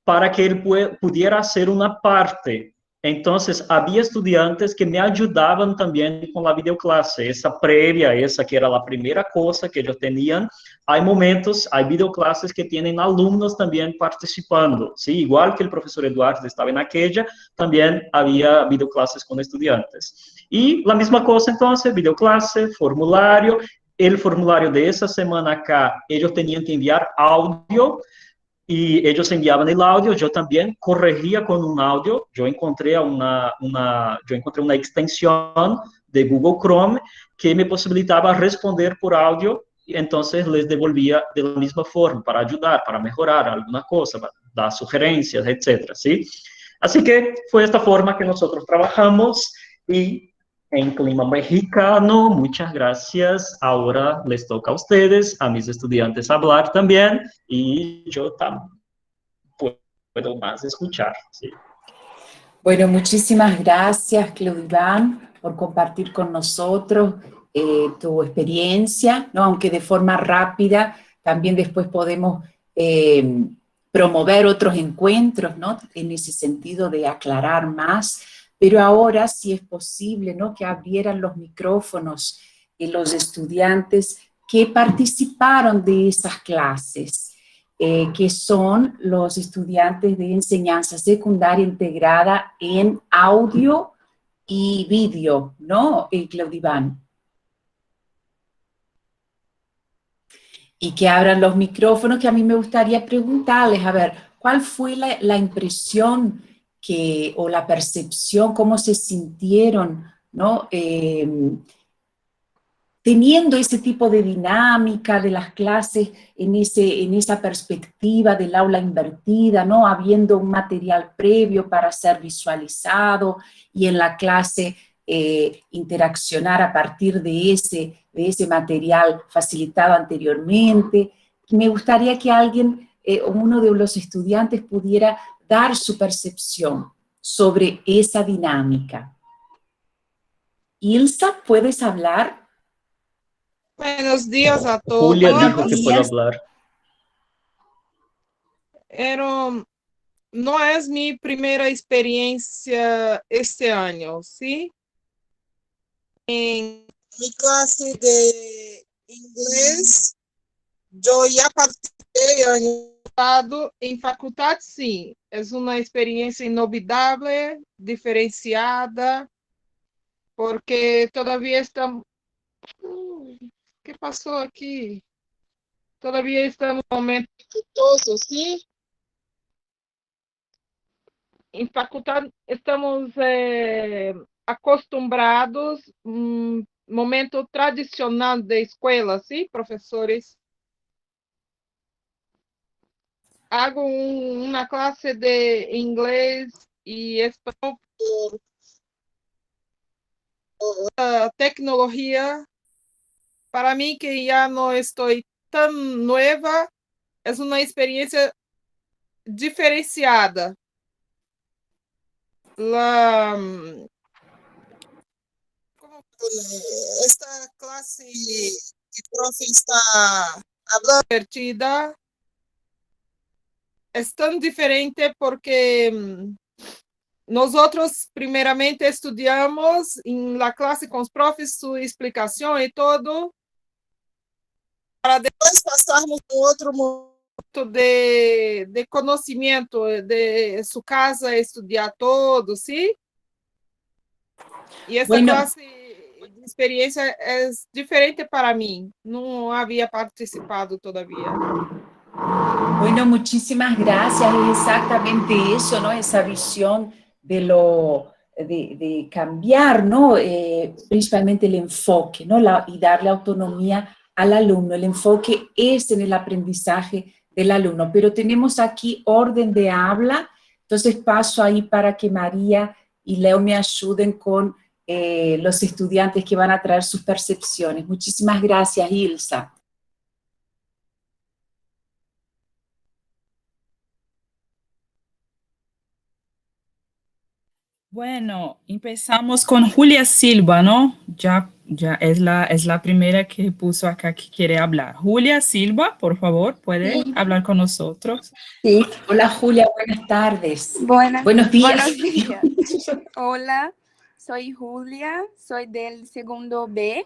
para que él pudiera hacer una parte. Entonces, había estudiantes que me ayudaban también con la videoclase, esa previa, esa que era la primera cosa que ellos tenían. Hay momentos, hay videoclases que tienen alumnos también participando, ¿sí? Igual que el profesor Eduardo estaba en aquella, también había videoclases con estudiantes. Y la misma cosa, entonces, videoclase, formulario. El formulario de esa semana acá, ellos tenían que enviar audio, y ellos enviaban el audio, yo también corregía con un audio. Yo encontré una extensión de Google Chrome que me posibilitaba responder por audio, y entonces les devolvía de la misma forma para ayudar, para mejorar alguna cosa, para dar sugerencias, etcétera, ¿sí? Así que fue esta forma que nosotros trabajamos, y en clima mexicano. Muchas gracias. Ahora les toca a ustedes, a mis estudiantes, hablar también, y yo también puedo más escuchar. ¿Sí? Bueno, muchísimas gracias, Claudivan, por compartir con nosotros tu experiencia, ¿no? Aunque de forma rápida, también después podemos promover otros encuentros, ¿no? En ese sentido de aclarar más, pero ahora si es posible, ¿no? Que abrieran los micrófonos los estudiantes que participaron de esas clases. Que son los estudiantes de enseñanza secundaria integrada en audio y vídeo, ¿no, Claudivan? Y que abran los micrófonos, que a mí me gustaría preguntarles, a ver, ¿cuál fue la impresión o la percepción, cómo se sintieron, ¿no? Teniendo ese tipo de dinámica de las clases en esa perspectiva del aula invertida, ¿no? Habiendo un material previo para ser visualizado y en la clase interaccionar a partir de ese material facilitado anteriormente. Me gustaría que alguien, uno de los estudiantes, pudiera dar su percepción sobre esa dinámica. Ilsa, ¿puedes hablar? Buenos días a todos. Julia dijo que puede hablar. Pero no es mi primera experiencia este año, ¿sí? En mi clase de inglés, yo ya participé año pasado en facultad, sí. Es una experiencia inolvidable, diferenciada, porque todavía estamos... ¿Qué pasó aquí? Todavía estamos en un momento dificultoso, ¿sí? En facultad estamos acostumbrados, momento tradicional de escuela, ¿sí, profesores? Hago una clase de inglés y español por tecnología para mí que ya no estoy tan nueva, es una experiencia diferenciada. La, esta clase que profe está hablando divertida es tan diferente porque nosotros primeramente estudiamos en la clase con los profes su explicación y todo, para después pasarmos a otro momento de conocimiento de su casa, estudiar todo, ¿sí? Y esta Bueno, clase de experiencia es diferente para mí. No había participado todavía. bueno, muchísimas gracias. Es exactamente eso, ¿no? Esa visión de de cambiar, ¿no? Principalmente el enfoque, ¿no? Y darle autonomía al alumno. El enfoque es en el aprendizaje del alumno. Pero tenemos aquí orden de habla, entonces paso ahí para que María y Leo me ayuden con los estudiantes que van a traer sus percepciones. Muchísimas gracias, Ilsa. Bueno, empezamos con Julia Silva, ¿no? Ya es la primera que puso acá que quiere hablar. Julia Silva, por favor, ¿puede Sí, hablar con nosotros? sí. Hola, Julia, buenas tardes. Buenas, Buenos días. buenos días. Hola, soy Julia, soy del segundo B.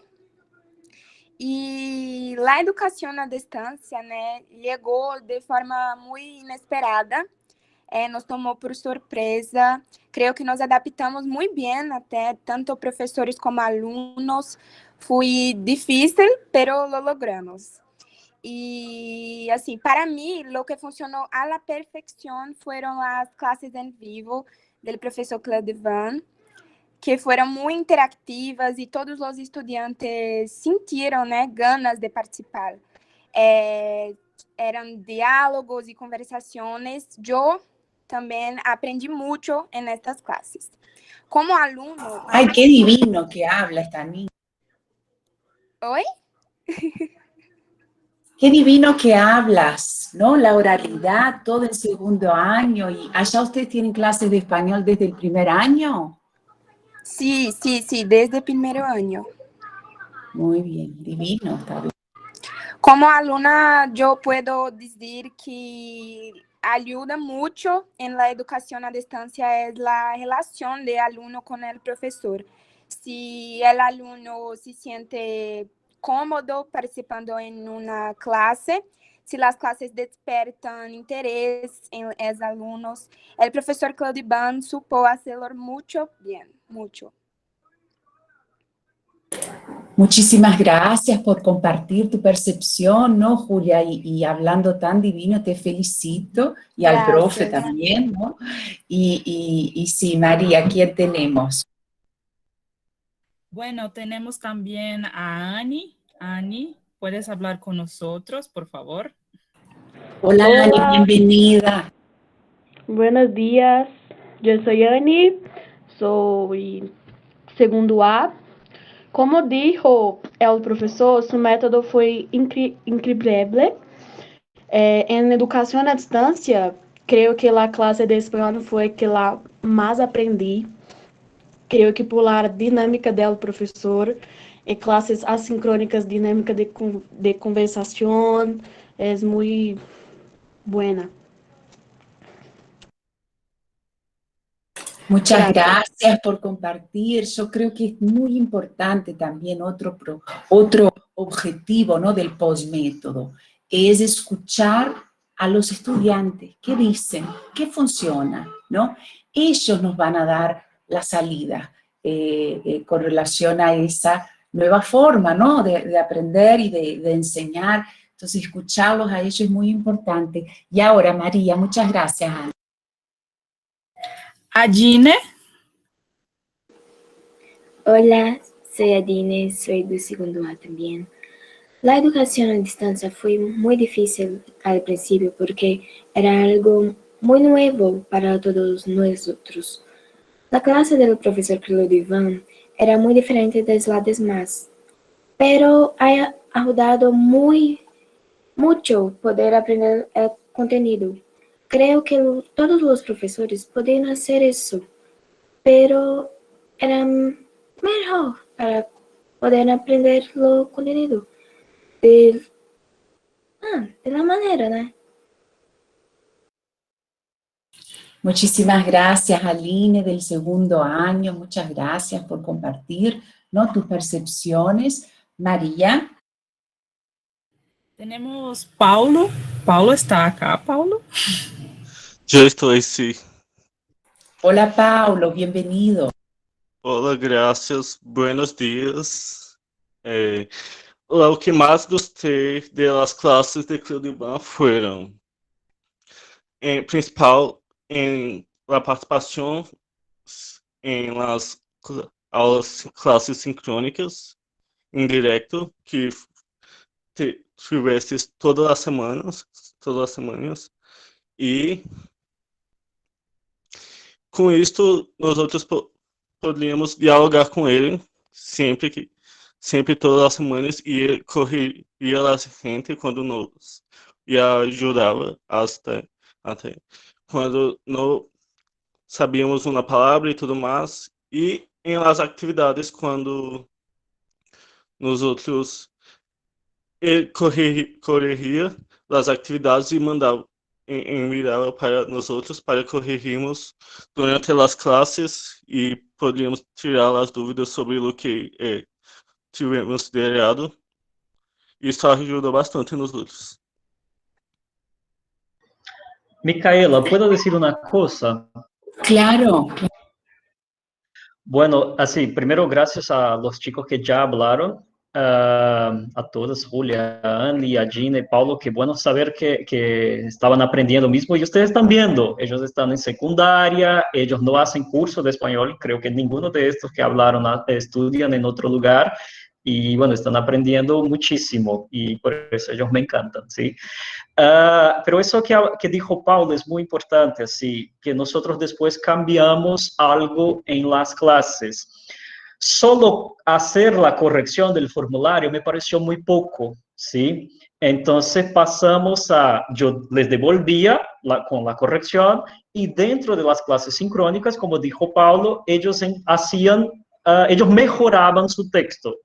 E a educação à distância, né, chegou de forma muito inesperada, nos tomou por surpresa. Creio que nos adaptamos muito bem, até tanto professores como alunos. Foi difícil, pero lo logramos. E, assim, para mim, o que funcionou a la perfeição foram as classes em vivo do professor Claude Van, que foram muito interactivas e todos os estudantes sentiram, né, ganas de participar. Eram diálogos e conversações. Eu também aprendi muito em estas classes. Como aluno... Ay, qué divino que habla esta niña. Oi? Qué divino que hablas, ¿no? La oralidad, todo el segundo año. ¿Y allá ustedes tienen clases de español desde el primer año? Sí, sí, sí, desde el primer año. Muy bien, divino, está bien. Como aluna, eu puedo dizer que ajuda muito em la educação à distância é a relação de aluno com o professor. Se o aluno se sente cómodo participando em uma classe, se as classes despertam interesse em os alunos, o professor Claude Ban supo hacerlo muito bem, muito. Muchísimas gracias por compartir tu percepción, ¿no, Julia? Y hablando tan divino, te felicito. Y al Gracias. profe también, ¿no? Y sí, María, ¿quién tenemos? Bueno, tenemos también a Ani. Ani, ¿puedes hablar con nosotros, por favor? Hola, Hola. Ani, bienvenida. Buenos días, yo soy Annie, soy segundo A. Como dijo el profesor, su método fue increíble. En educación a distancia, creo que la clase de español fue que la más aprendí. Creo que por la dinámica del profesor, clases asincrónicas, dinámica de conversación, es muy buena. Muchas gracias por compartir. Yo creo que es muy importante también otro objetivo, ¿no? Del postmétodo, es escuchar a los estudiantes, qué dicen, qué funciona, ¿no? Ellos nos van a dar la salida con relación a esa nueva forma, ¿no? De aprender y de enseñar. Entonces, escucharlos a ellos es muy importante. Y ahora, María, muchas gracias, Ana. Adine. Hola, soy Adine, soy del segundo A también. La educación a distancia fue muy difícil al principio porque era algo muy nuevo para todos nosotros. La clase del profesor Claude Van era muy diferente de las demás. pero ha ayudado mucho poder aprender el contenido. Creo que todos los profesores podían hacer eso, pero era mejor para poder aprender lo contenido de, de la manera, ¿no? Muchísimas gracias, Aline, del segundo año. Muchas gracias por compartir, ¿no?, tus percepciones. María. Tenemos Paulo. Paulo está acá, Paulo. Yo estoy, sí. Hola, Paulo, bienvenido. Hola, gracias. Buenos días. Lo que más gostei de las clases de Cleodiban fueron, principal, en la participación en las aulas, clases sincrónicas, en directo, que tivesses todas as semanas, e com isto nós outros podíamos dialogar com ele sempre todas as semanas, e ele corria a gente quando nos e ajudava até quando não sabíamos uma palavra e tudo mais, e em las atividades quando nos outros ele corrigia as atividades e mandava enviava para nós outros para corrigirmos durante as classes e podíamos tirar as dúvidas sobre o que tivemos de errado. Isso ajuda bastante nos outros. Micaela, ¿puedo decir una cosa? Claro. Bueno, así, primero gracias a los chicos que ya hablaron, a todos, Julia, a Andy, a Gina y Paulo, qué bueno saber que estaban aprendiendo mismo y ustedes están viendo, ellos están en secundaria, ellos no hacen curso de español, creo que ninguno de estos que hablaron estudian en otro lugar y bueno, están aprendiendo muchísimo y por eso ellos me encantan, ¿sí? Pero eso que dijo Paulo es muy importante, así, que nosotros después cambiamos algo en las clases. Solo hacer la corrección del formulario me pareció muy poco, ¿sí? Entonces pasamos yo les devolvía con la corrección y dentro de las clases sincrónicas, como dijo Paulo, ellos ellos mejoraban su texto.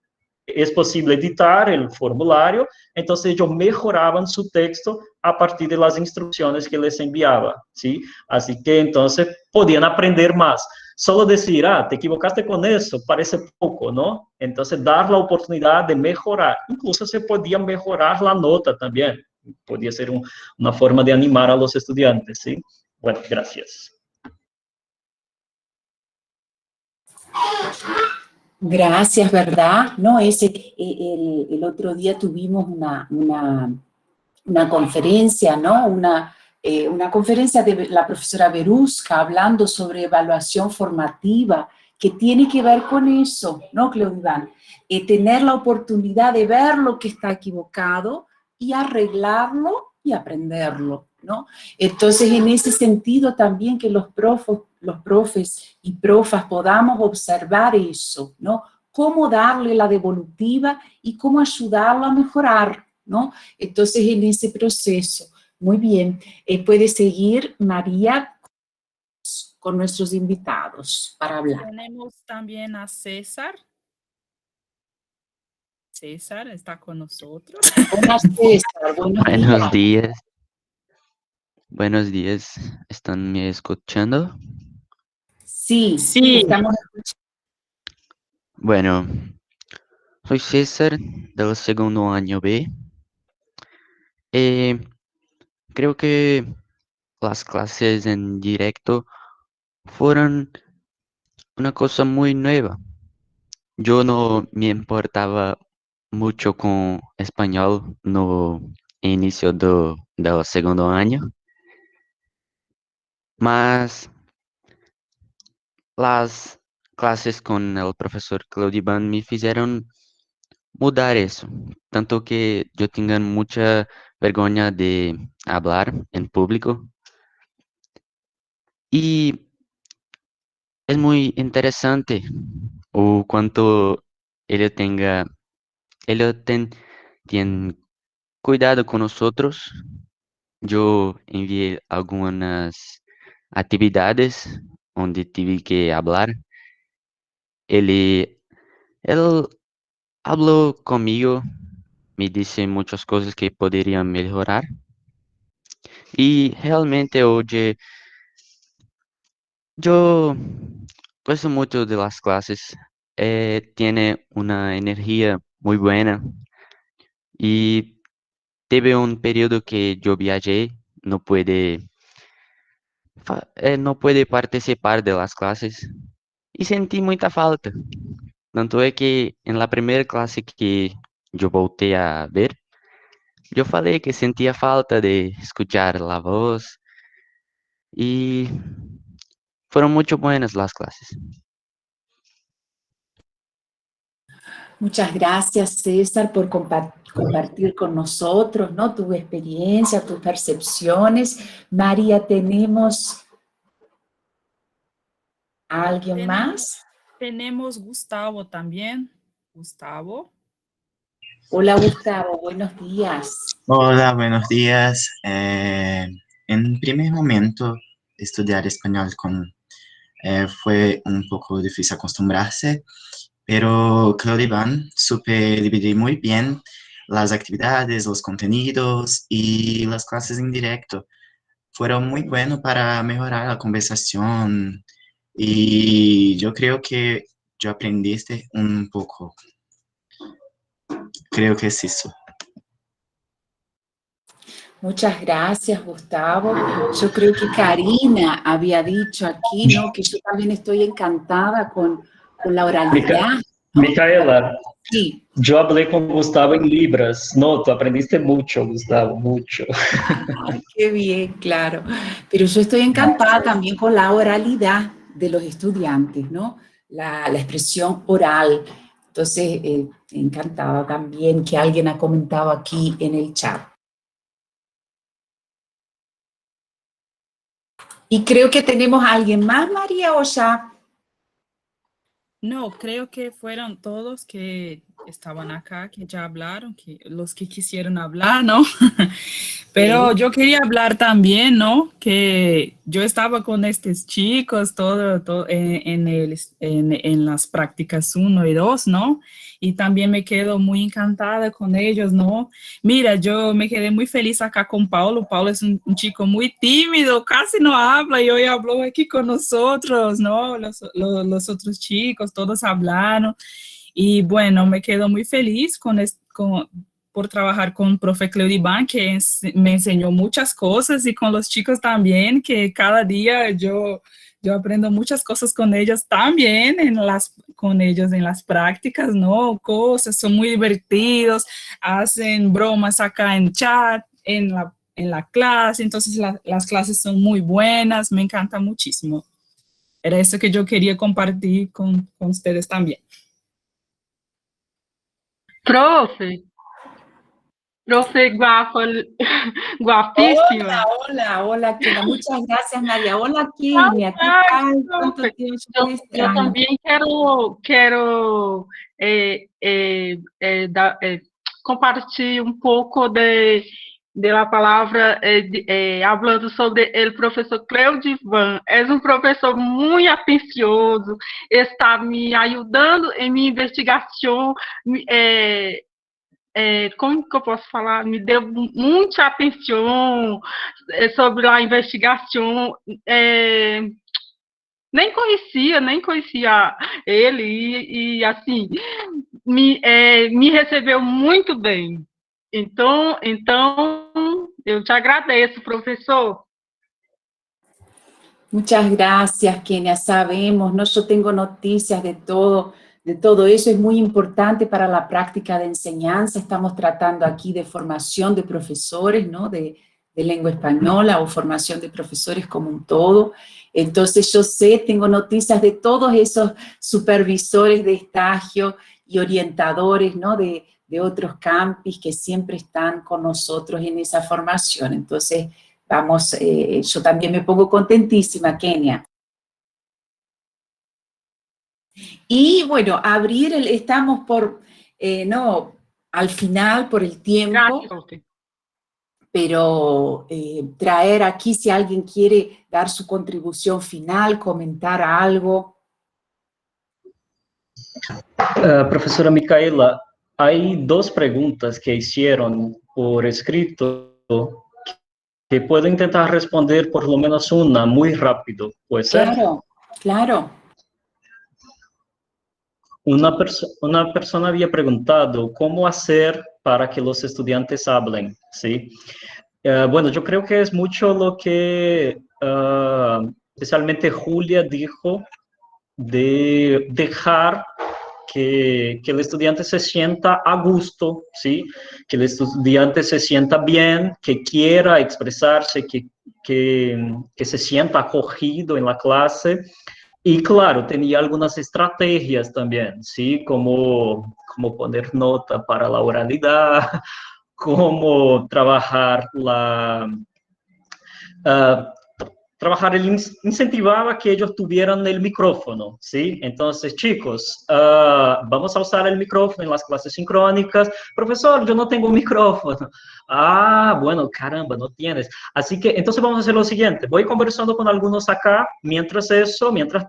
Es posible editar el formulario, entonces ellos mejoraban su texto a partir de las instrucciones que les enviaba, ¿sí? Así que entonces podían aprender más. Solo decir, te equivocaste con eso, parece poco, ¿no? Entonces dar la oportunidad de mejorar. Incluso se podía mejorar la nota también. Podía ser una forma de animar a los estudiantes, ¿sí? Bueno, gracias. Gracias, ¿verdad? No, el otro día tuvimos una conferencia, ¿no? Una conferencia de la profesora Berusca hablando sobre evaluación formativa, que tiene que ver con eso, ¿no, Cleodiván? Tener la oportunidad de ver lo que está equivocado y arreglarlo y aprenderlo, ¿no? Entonces, en ese sentido también que los profes y profas podamos observar eso, ¿no? Cómo darle la devolutiva y cómo ayudarlo a mejorar, ¿no? Entonces, en ese proceso. Muy bien. Puede seguir María con nuestros invitados para hablar. Tenemos también a César. César está con nosotros. Hola, César. Buenos días. Buenos días. ¿Están me escuchando? Sí, Sí. estamos. Bueno, soy César del segundo año B. Creo que las clases en directo fueron una cosa muy nueva. Yo no me importaba mucho con español no inicio del segundo año, mas las clases con el profesor Claudiban me hicieron mudar eso, tanto que yo tenga mucha vergüenza de hablar en público. Y es muy interesante o cuanto él tenga ellos tienen cuidado con nosotros. Yo envié algunas actividades onde tive que hablar. Ele, él habló conmigo, me disse muchas cosas que podrían mejorar. Y realmente hoy yo gosto mucho de las clases. Tiene una energía muy buena y teve un periodo que yo viajé, no puede, no puede participar de las clases y sentí mucha falta. Tanto é que em la primeira classe que eu voltei a ver, eu falei que sentia falta de escuchar a voz e foram muito buenas as classes. Muchas gracias, César, por compartir con nosotros, ¿no? Tu experiencia, tus percepciones. María, ¿tenemos a alguien más? Tenemos Gustavo también. Gustavo. Hola, Gustavo, buenos días. Hola, buenos días. En primer momento, estudiar español fue un poco difícil acostumbrarse, pero Claudia Iván supe dividir muy bien las actividades, los contenidos y las clases en directo. Fueron muy buenos para mejorar la conversación y yo creo que yo aprendiste un poco. Creo que es eso. Muchas gracias, Gustavo. Yo creo que Karina había dicho aquí, ¿no? Que yo también estoy encantada con la oralidad, ¿no? Micaela, Sí. yo hablé con Gustavo en Libras. No, tú aprendiste mucho, Gustavo, mucho. Ay, qué bien, claro. Pero yo estoy encantada también con la oralidad de los estudiantes, ¿no? La expresión oral. Entonces, encantada también que alguien ha comentado aquí en el chat. Y creo que tenemos a alguien más, María, o ya. No, creo que fueron todos que estaban acá, que ya hablaron, que los que quisieron hablar, ¿no? Pero Sí. yo quería hablar también, ¿no? Que yo estaba con estos chicos todo en las prácticas 1 y 2, ¿no? Y también me quedo muy encantada con ellos, ¿no? Mira, yo me quedé muy feliz acá con Paulo. Paulo es un chico muy tímido, casi no habla y hoy habló aquí con nosotros, ¿no? Los otros chicos, todos hablaron. Y bueno, me quedo muy feliz por trabajar con profe Cleudibán, que me enseñó muchas cosas, y con los chicos también, que cada día yo aprendo muchas cosas con ellos también, con ellos en las prácticas, ¿no? Cosas, son muy divertidos, hacen bromas acá en chat, en la clase, entonces las clases son muy buenas, me encanta muchísimo. Era eso que yo quería compartir con ustedes también. Profe, guapísima. Hola, Kenia. Muchas gracias, María. Hola, Kenia. ¿Qué tal? ¿Cuánto tiempo? Yo también quiero compartir un poco de la palabra hablando sobre el profesor Cleudibán. Es un profesor muy atencioso, está me ayudando en mi investigación. Como que eu posso falar? Me deu muita atenção sobre a investigação. Nem conhecia ele e assim, me recebeu muito bem. Então, eu te agradeço, professor. Muchas gracias, Kenia. Sabemos, ¿no? Yo tengo noticias de todo eso. Es muy importante para la práctica de enseñanza. Estamos tratando aquí de formación de profesores, ¿no? De lengua española o formación de profesores como un todo. Entonces yo tengo noticias de todos esos supervisores de estagio y orientadores, ¿no? De otros campus que siempre están con nosotros en esa formación. Entonces, vamos, yo también me pongo contentísima, Kenia. Y bueno, estamos por, al final por el tiempo, Gracias a usted. pero traer aquí si alguien quiere dar su contribución final, comentar algo. Profesora Micaela, hay dos preguntas que hicieron por escrito que puedo intentar responder por lo menos una muy rápido, ¿puede ser? Claro, claro. Una persona había preguntado cómo hacer para que los estudiantes hablen, ¿sí? Bueno, yo creo que es mucho lo que especialmente Julia dijo de dejar que el estudiante se sienta a gusto, ¿sí? Que el estudiante se sienta bien, que quiera expresarse, que se sienta acogido en la clase. Y claro, tenía algunas estrategias también, ¿sí? Como poner nota para la oralidad, cómo trabajar trabajar, incentivaba que ellos tuvieran el micrófono, ¿sí? Entonces, chicos, vamos a usar el micrófono en las clases sincrónicas. Profesor, yo no tengo micrófono. Ah, bueno, caramba, no tienes. Así que, entonces vamos a hacer lo siguiente. Voy conversando con algunos acá. Mientras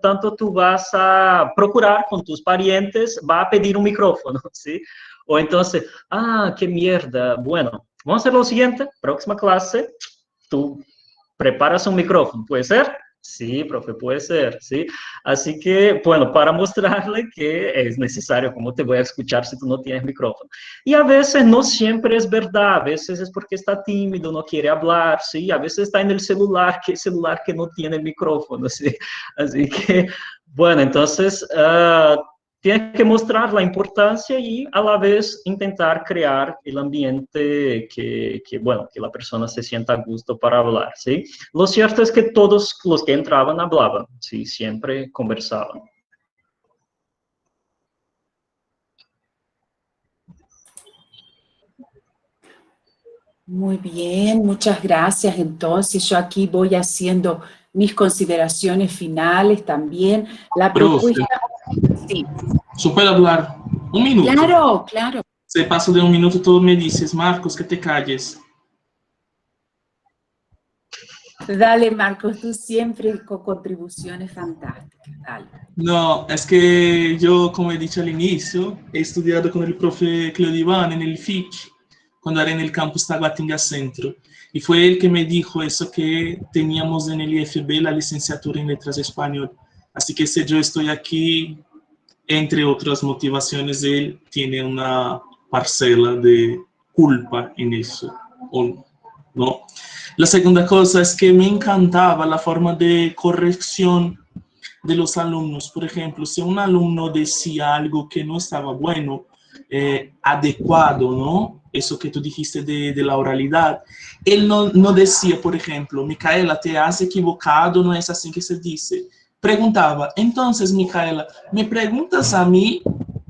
tanto, tú vas a procurar con tus parientes, va a pedir un micrófono, ¿sí? O entonces, qué mierda. Bueno, vamos a hacer lo siguiente. Próxima clase, tú preparas un micrófono, ¿puede ser? Sí, profe, puede ser, ¿sí? Así que, bueno, para mostrarle que es necesario, ¿cómo te voy a escuchar si tú no tienes micrófono? Y a veces no siempre es verdad, a veces es porque está tímido, no quiere hablar, ¿sí? A veces está en el celular que no tiene micrófono, ¿sí? Así que, bueno, entonces, tienes que mostrar la importancia y a la vez intentar crear el ambiente bueno, que la persona se sienta a gusto para hablar, ¿sí? Lo cierto es que todos los que entraban hablaban, ¿sí? Siempre conversaban. Muy bien, muchas gracias. Entonces, yo aquí voy haciendo mis consideraciones finales también. La propuesta... Sí. ¿Só puedo hablar un minuto? Claro, claro. Se paso de un minuto, tú me dices, Marcos, que te calles. Dale, Marcos, tú siempre con contribuciones fantásticas. Dale. No, es que yo, como he dicho al inicio, he estudiado con el profe Cleodivan en el FIC, cuando era en el campus Taguatinga Centro. Y fue él que me dijo eso que teníamos en el IFB, la licenciatura en Letras Español. Así que si yo estoy aquí, entre otras motivaciones, él tiene una parcela de culpa en eso, ¿o no? La segunda cosa es que me encantaba la forma de corrección de los alumnos. Por ejemplo, si un alumno decía algo que no estaba bueno, adecuado, ¿no? Eso que tú dijiste de la oralidad, él no decía, por ejemplo, Micaela, te has equivocado, no es así que se dice. Preguntaba, entonces, Micaela, ¿me preguntas a mí?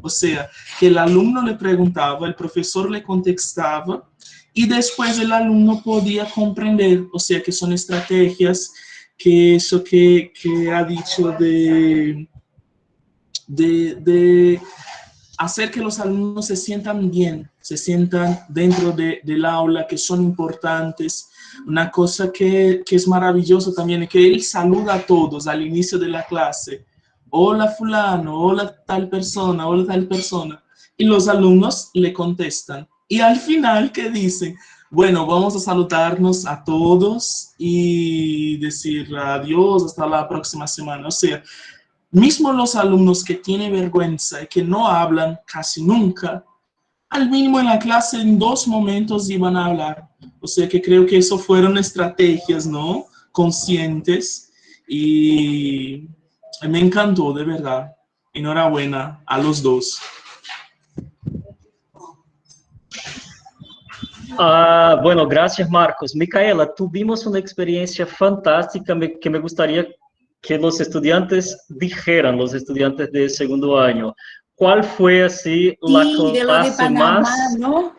O sea, que el alumno le preguntaba, el profesor le contestaba y después el alumno podía comprender. O sea, que son estrategias que eso que ha dicho de hacer que los alumnos se sientan bien, se sientan dentro del aula, que son importantes. Una cosa que es maravilloso también es que él saluda a todos al inicio de la clase. Hola fulano, hola tal persona, hola tal persona. Y los alumnos le contestan. Y al final, ¿qué dicen? Bueno, vamos a saludarnos a todos y decir adiós, hasta la próxima semana. O sea, mismo los alumnos que tienen vergüenza y que no hablan casi nunca, al mínimo en la clase en 2 momentos iban a hablar. O sea que creo que eso fueron estrategias, ¿no? Conscientes y me encantó, de verdad. Enhorabuena a los dos. Bueno, gracias, Marcos. Micaela, tuvimos una experiencia fantástica que me gustaría que los estudiantes dijeran, los estudiantes de segundo año. ¿Cuál fue así la Sí, de lo de clase Panamá, más... ¿no?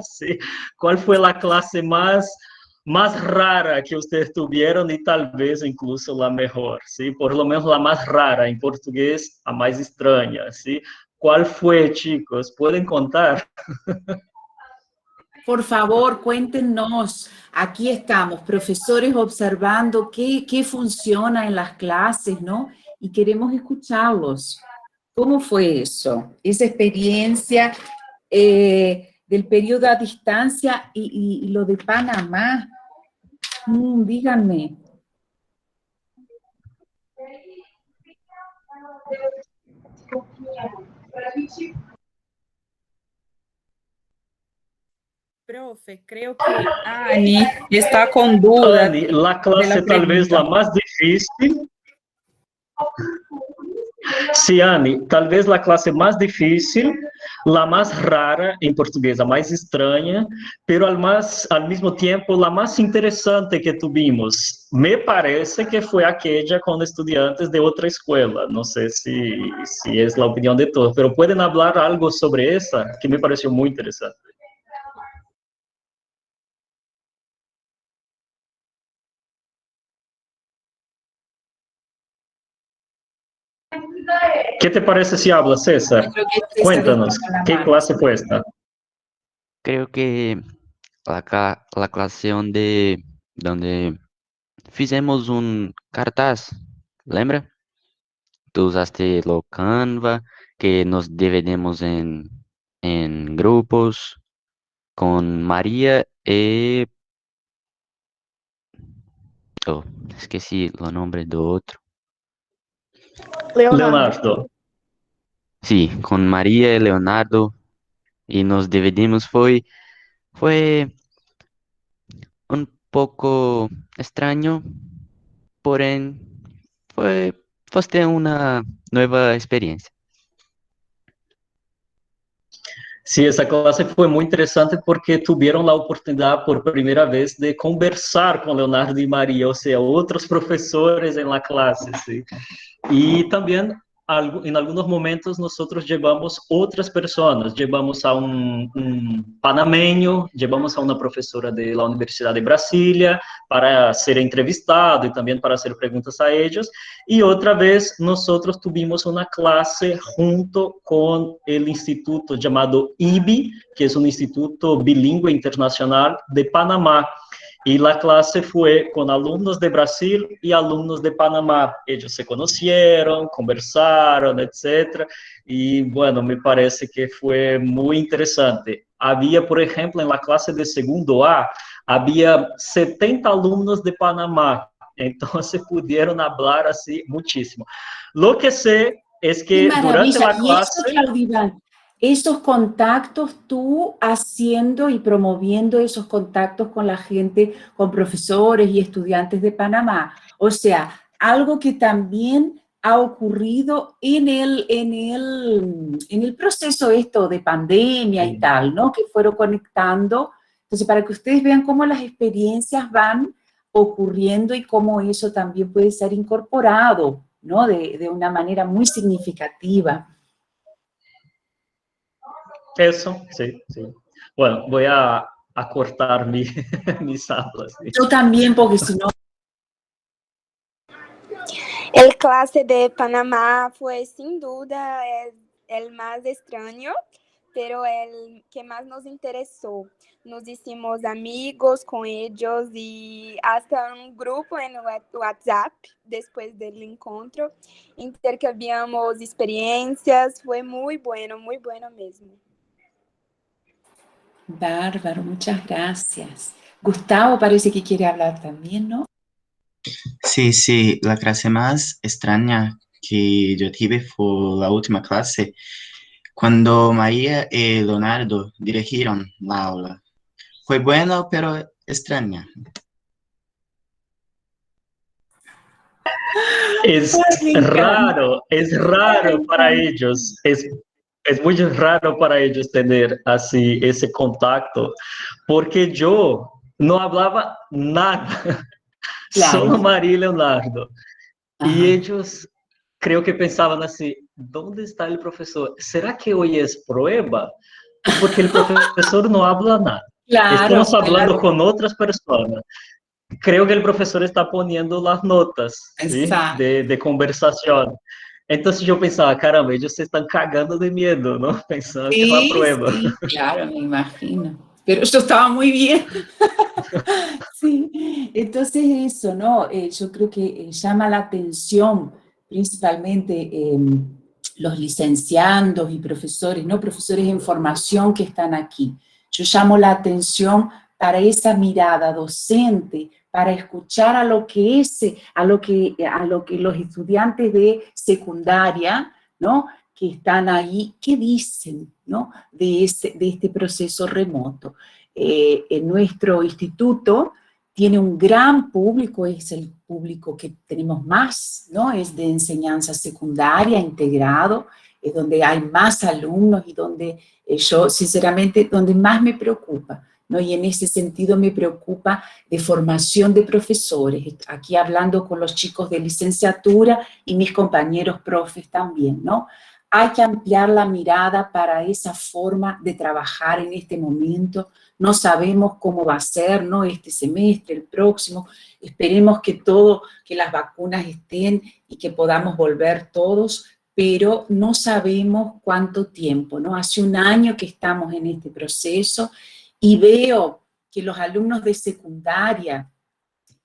Sí, ¿cuál fue la clase más rara que ustedes tuvieron y tal vez incluso la mejor, ¿sí? Por lo menos la más rara, en portugués, a más extraña, ¿sí? ¿Cuál fue, chicos? ¿Pueden contar? Por favor, cuéntenos. Aquí estamos, profesores observando qué funciona en las clases, ¿no? Y queremos escucharlos. ¿Cómo fue eso? Esa experiencia del periodo a distancia y lo de Panamá. Díganme. Profe, creo que Ani está con duda Ani, la de clase la tal vez pregunta. la más difícil. Sí, Ani, tal vez la clase más difícil, la más rara en portugués, la más extraña, pero al mismo tiempo la más interesante que tuvimos. Me parece que fue aquella con estudiantes de otra escuela. No sé si es la opinión de todos, pero pueden hablar algo sobre esa, que me pareció muy interesante. ¿Qué te parece si hablas, César? Creo que Cuéntanos, con la ¿qué mano. clase fue esta? Creo que la clase donde fizemos un cartaz, lembra? Tú usaste lo Canva, que nos dividimos en grupos con María y... Oh, esqueci o nombre do outro. Leonardo. Sí, con María y Leonardo y nos dividimos. Fue un poco extraño, porém fue una nueva experiencia. Sí, esa clase fue muy interesante porque tuvieron la oportunidad por primera vez de conversar con Leonardo y María, o sea, otros profesores en la clase, ¿sí? Y también en algunos momentos nosotros llevamos otras personas, llevamos a un panameño, llevamos a una profesora de la Universidad de Brasilia para ser entrevistado y también para hacer preguntas a ellos. Y otra vez nosotros tuvimos una clase junto con el instituto llamado IBI, que es un instituto bilingüe internacional de Panamá. Y la clase fue con alumnos de Brasil y alumnos de Panamá. Ellos se conocieron, conversaron, etc. Y bueno, me parece que fue muy interesante. Había, por ejemplo, en la clase de segundo A, había 70 alumnos de Panamá. Entonces pudieron hablar así muchísimo. Lo que sé es ¡Qué que durante maravilla! la Y eso, clase... Claudivan, esos contactos, tú haciendo y promoviendo esos contactos con la gente, con profesores y estudiantes de Panamá. O sea, algo que también ha ocurrido en el proceso esto de pandemia y tal, ¿no? Que fueron conectando. Entonces, para que ustedes vean cómo las experiencias van ocurriendo y cómo eso también puede ser incorporado, ¿no? De una manera muy significativa. Eso, sí, sí. Bueno, voy a cortar mis hablas. ¿Sí? Yo también, porque si no... El clase de Panamá fue sin duda el más extraño, pero el que más nos interesó. Nos hicimos amigos con ellos y hasta un grupo en WhatsApp después del encuentro. Intercambiamos experiencias, fue muy bueno mesmo. Bárbaro, muchas gracias. Gustavo parece que quiere hablar también, ¿no? Sí, la clase más extraña que yo tuve fue la última clase, cuando María y Leonardo dirigieron la aula. Fue bueno, pero extraña. Es raro para ellos, es muy raro para ellos tener así ese contacto, porque yo no hablaba nada, Claro. solo María y Leonardo. Ajá. Y ellos creo que pensaban así, ¿dónde está el profesor? ¿Será que hoy es prueba? Porque el profesor no habla nada. Claro, Estamos hablando claro. con otras personas. Creo que el profesor está poniendo las notas, ¿sí? Exacto. de conversación. Entonces yo pensaba, caramba, ellos se están cagando de miedo, ¿no? Pensando que no Sí, apruebo. sí, claro, me imagino. Pero yo estaba muy bien. Sí, entonces eso, ¿no? Yo creo que llama la atención principalmente los licenciandos y profesores, ¿no? Profesores en formación que están aquí. Yo llamo la atención para esa mirada docente, para escuchar a lo que los estudiantes de secundaria, ¿no? Que están ahí, ¿qué dicen, ¿no? De este proceso remoto. En nuestro instituto tiene un gran público, es el público que tenemos más, ¿no? Es de enseñanza secundaria, integrado, es donde hay más alumnos y donde yo, sinceramente, donde más me preocupa, ¿no? Y en ese sentido me preocupa de formación de profesores, aquí hablando con los chicos de licenciatura y mis compañeros profes también, ¿no? Hay que ampliar la mirada para esa forma de trabajar en este momento. No sabemos cómo va a ser, ¿no? Este semestre, el próximo. Esperemos que las vacunas estén y que podamos volver todos, pero no sabemos cuánto tiempo, ¿no? Hace un año que estamos en este proceso y veo que los alumnos de secundaria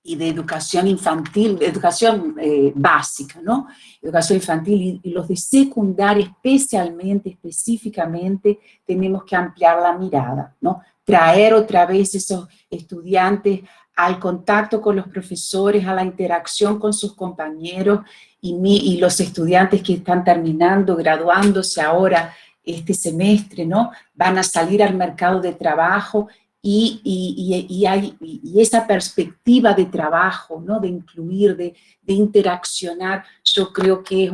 y de educación infantil, de educación básica, ¿no? Educación infantil y los de secundaria específicamente, tenemos que ampliar la mirada, ¿no? Traer otra vez esos estudiantes al contacto con los profesores, a la interacción con sus compañeros y los estudiantes que están terminando, graduándose ahora este semestre, ¿no? Van a salir al mercado de trabajo y esa perspectiva de trabajo, ¿no? De incluir, de interaccionar, yo creo que es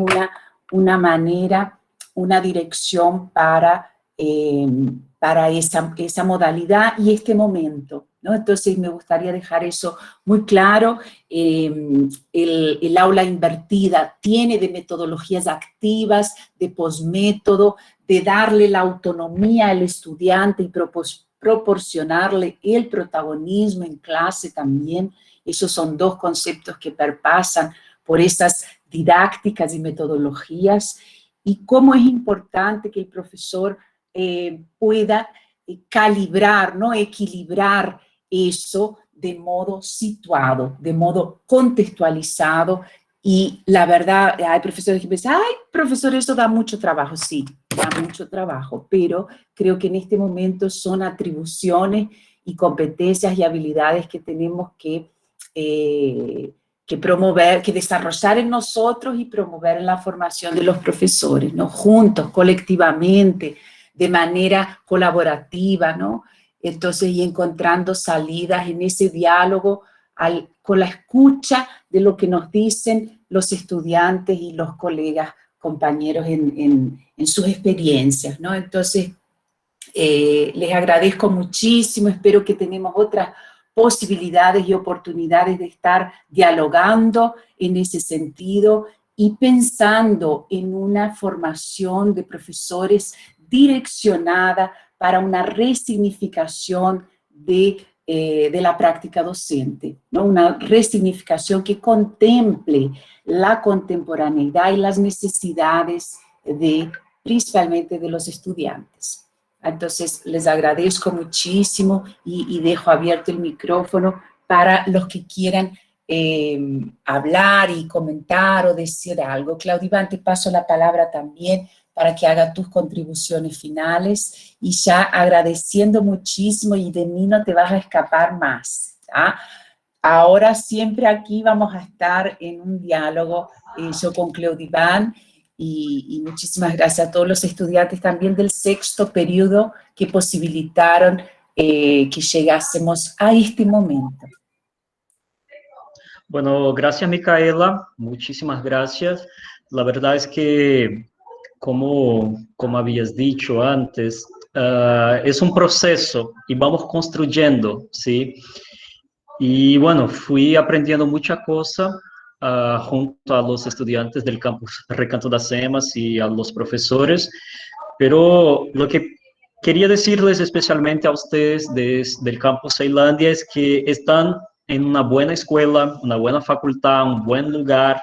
una manera, una dirección para esa modalidad y este momento, ¿no? Entonces me gustaría dejar eso muy claro. El aula invertida tiene de metodologías activas, de posmétodo, de darle la autonomía al estudiante y proporcionarle el protagonismo en clase también. Esos son dos conceptos que perpasan por esas didácticas y metodologías. Y cómo es importante que el profesor pueda calibrar, ¿no? Equilibrar eso de modo situado, de modo contextualizado. Y la verdad, hay profesores que piensan, ay, profesor, eso da mucho trabajo. Sí, da mucho trabajo, pero creo que en este momento son atribuciones y competencias y habilidades que tenemos que promover, que desarrollar en nosotros y promover en la formación de los profesores, ¿no? Juntos, colectivamente, de manera colaborativa, ¿no? Entonces, y encontrando salidas en ese diálogo con la escucha de lo que nos dicen los estudiantes y los colegas, compañeros en sus experiencias, ¿no? Entonces, les agradezco muchísimo, espero que tenemos otras posibilidades y oportunidades de estar dialogando en ese sentido y pensando en una formación de profesores direccionada para una resignificación de la práctica docente, ¿no? Una resignificación que contemple la contemporaneidad y las necesidades principalmente de los estudiantes. Entonces, les agradezco muchísimo y dejo abierto el micrófono para los que quieran hablar y comentar o decir algo. Claudia Iván, te paso la palabra también para que haga tus contribuciones finales y ya agradeciendo muchísimo y de mí no te vas a escapar más, ¿tá? Ahora siempre aquí vamos a estar en un diálogo, yo con Claudia Iván, y muchísimas gracias a todos los estudiantes también del sexto periodo que posibilitaron que llegásemos a este momento. Bueno, gracias Micaela, muchísimas gracias. La verdad es que, como habías dicho antes, es un proceso y vamos construyendo, ¿sí? Y bueno, fui aprendiendo mucha cosa junto a los estudiantes del campus Recanto das Emas y a los profesores, pero lo que quería decirles especialmente a ustedes del campus Ceilândia es que están en una buena escuela, una buena facultad, un buen lugar,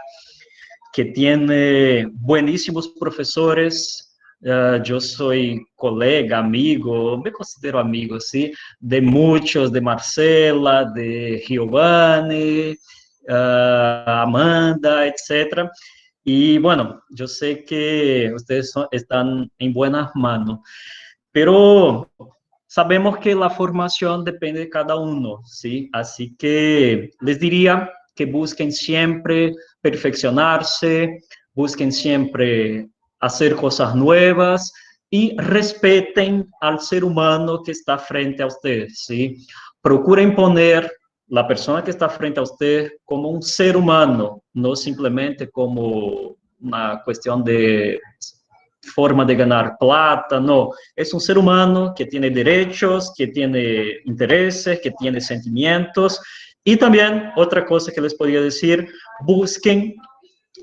que tiene buenísimos profesores. Yo soy colega, amigo, me considero amigo, ¿sí? De muchos, de Marcela, de Giovanni, Amanda, etc. Y bueno, yo sé que ustedes están en buenas manos, pero sabemos que la formación depende de cada uno, ¿sí? Así que les diría que busquen siempre perfeccionarse, busquen siempre hacer cosas nuevas y respeten al ser humano que está frente a ustedes, ¿sí? Procuren poner la persona que está frente a usted como un ser humano, no simplemente como una cuestión de forma de ganar plata, no. Es un ser humano que tiene derechos, que tiene intereses, que tiene sentimientos. Y también otra cosa que les podría decir, busquen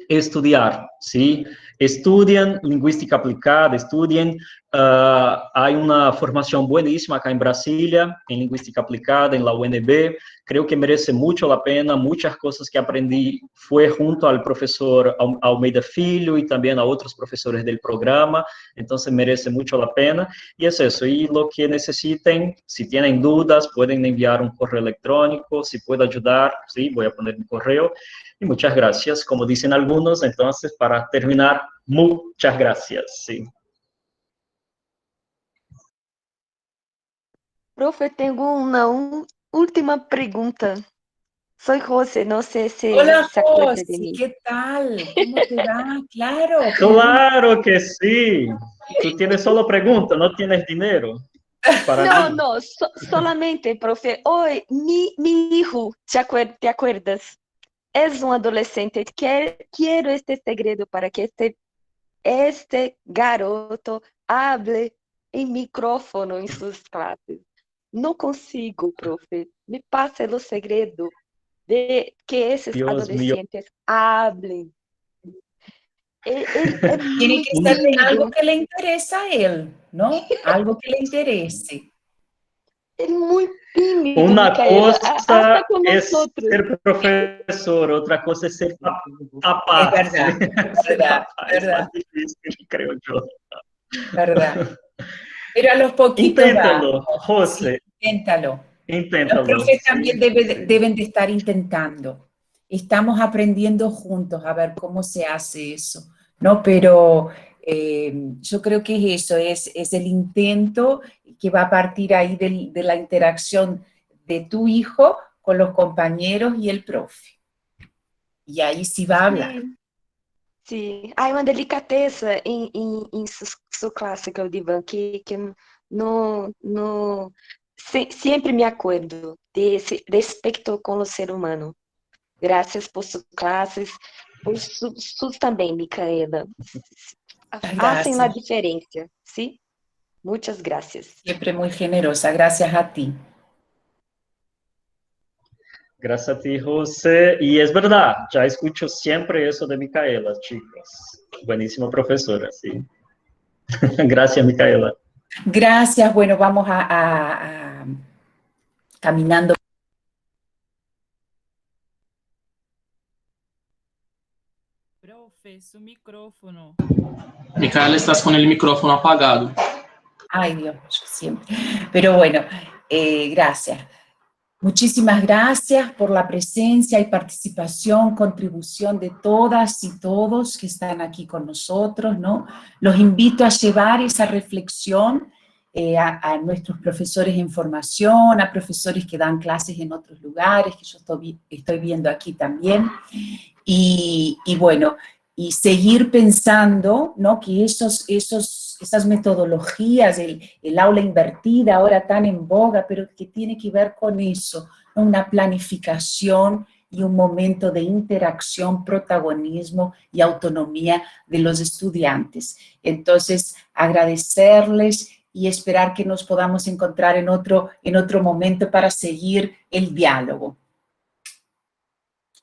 estudiar, ¿sí? Estudien lingüística aplicada, estudien, hay una formación buenísima acá en Brasilia, en lingüística aplicada, en la UNB, creo que merece mucho la pena, muchas cosas que aprendí fue junto al profesor Almeida Filho y también a otros profesores del programa, entonces merece mucho la pena, y es eso, y lo que necesiten, si tienen dudas, pueden enviar un correo electrónico, si puedo ayudar, sí, voy a poner mi correo, y muchas gracias, como dicen algunos, entonces, para terminar, muchas gracias, sí. Profe, tengo una última pregunta. Soy José, no sé si Hola, se acuerda de José, mí. ¿qué tal? ¿Cómo te va? Claro, Claro que sí. Tú tienes solo preguntas, no tienes dinero para No, mí. no, solamente, profe, hoy mi hijo, ¿te acuerdas? Es un adolescente, quiero este segredo para que este garoto hable en micrófono en sus clases. No consigo, profe, me pasa el segredo de que esos Dios mío. adolescentes hablen. Él es Tiene muy que ser de algo tímido, que le interesa a él, ¿no? Algo que le interese. es muy tímido, Una Micaela, hasta cosa con es nosotros. ser profesor, otra cosa es ser Es papá. ¿sí? verdad, Ser verdad, papá es más verdad, difícil, creo yo. verdad. Pero a los poquitos Inténtalo, vamos, sí, José, inténtalo. Los inténtalo. profes Sí, también sí. deben de estar intentando. Estamos aprendiendo juntos a ver cómo se hace eso, ¿no? Pero yo creo que es eso, es el intento que va a partir ahí de la interacción de tu hijo con los compañeros y el profe. Y ahí sí va a hablar. Sí, sí. Hay una delicadeza en su clase, Claudivan, que no, siempre me acuerdo de ese respeto con el ser humano. Gracias por sus clases, por sus también, Micaela. Hacen la Gracias. diferencia, ¿sí? Muchas gracias. Siempre muy generosa. Gracias a ti. Gracias a ti, José. Y es verdad, ya escucho siempre eso de Micaela, chicos. Buenísima profesora, sí. Gracias, Micaela. Gracias. Bueno, vamos a caminando. Profe, su micrófono. Micaela, estás con el micrófono apagado. Ay, Dios, yo siempre. Pero bueno, gracias. Muchísimas gracias por la presencia y participación, contribución de todas y todos que están aquí con nosotros, ¿no? Los invito a llevar esa reflexión a nuestros profesores en formación, a profesores que dan clases en otros lugares, que yo estoy viendo aquí también. Y bueno, y seguir pensando, ¿no? Que esas metodologías, el aula invertida ahora tan en boga, pero que tiene que ver con eso, ¿no? Una planificación y un momento de interacción, protagonismo y autonomía de los estudiantes. Entonces, agradecerles y esperar que nos podamos encontrar en otro momento para seguir el diálogo.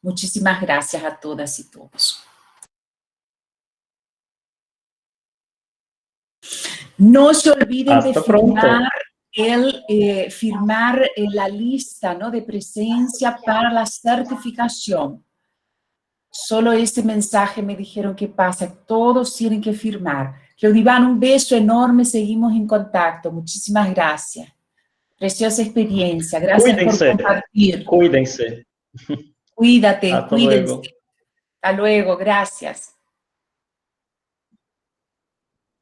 Muchísimas gracias a todas y todos. No se olviden de firmar la lista, ¿no? De presencia para la certificación. Solo este mensaje me dijeron que pasa, todos tienen que firmar. Cleudiván, un beso enorme, seguimos en contacto. Muchísimas gracias. Preciosa experiencia. Gracias Cuídense. por compartir. Cuídense. Cuídate, Hasta cuídense. luego. Hasta luego, gracias.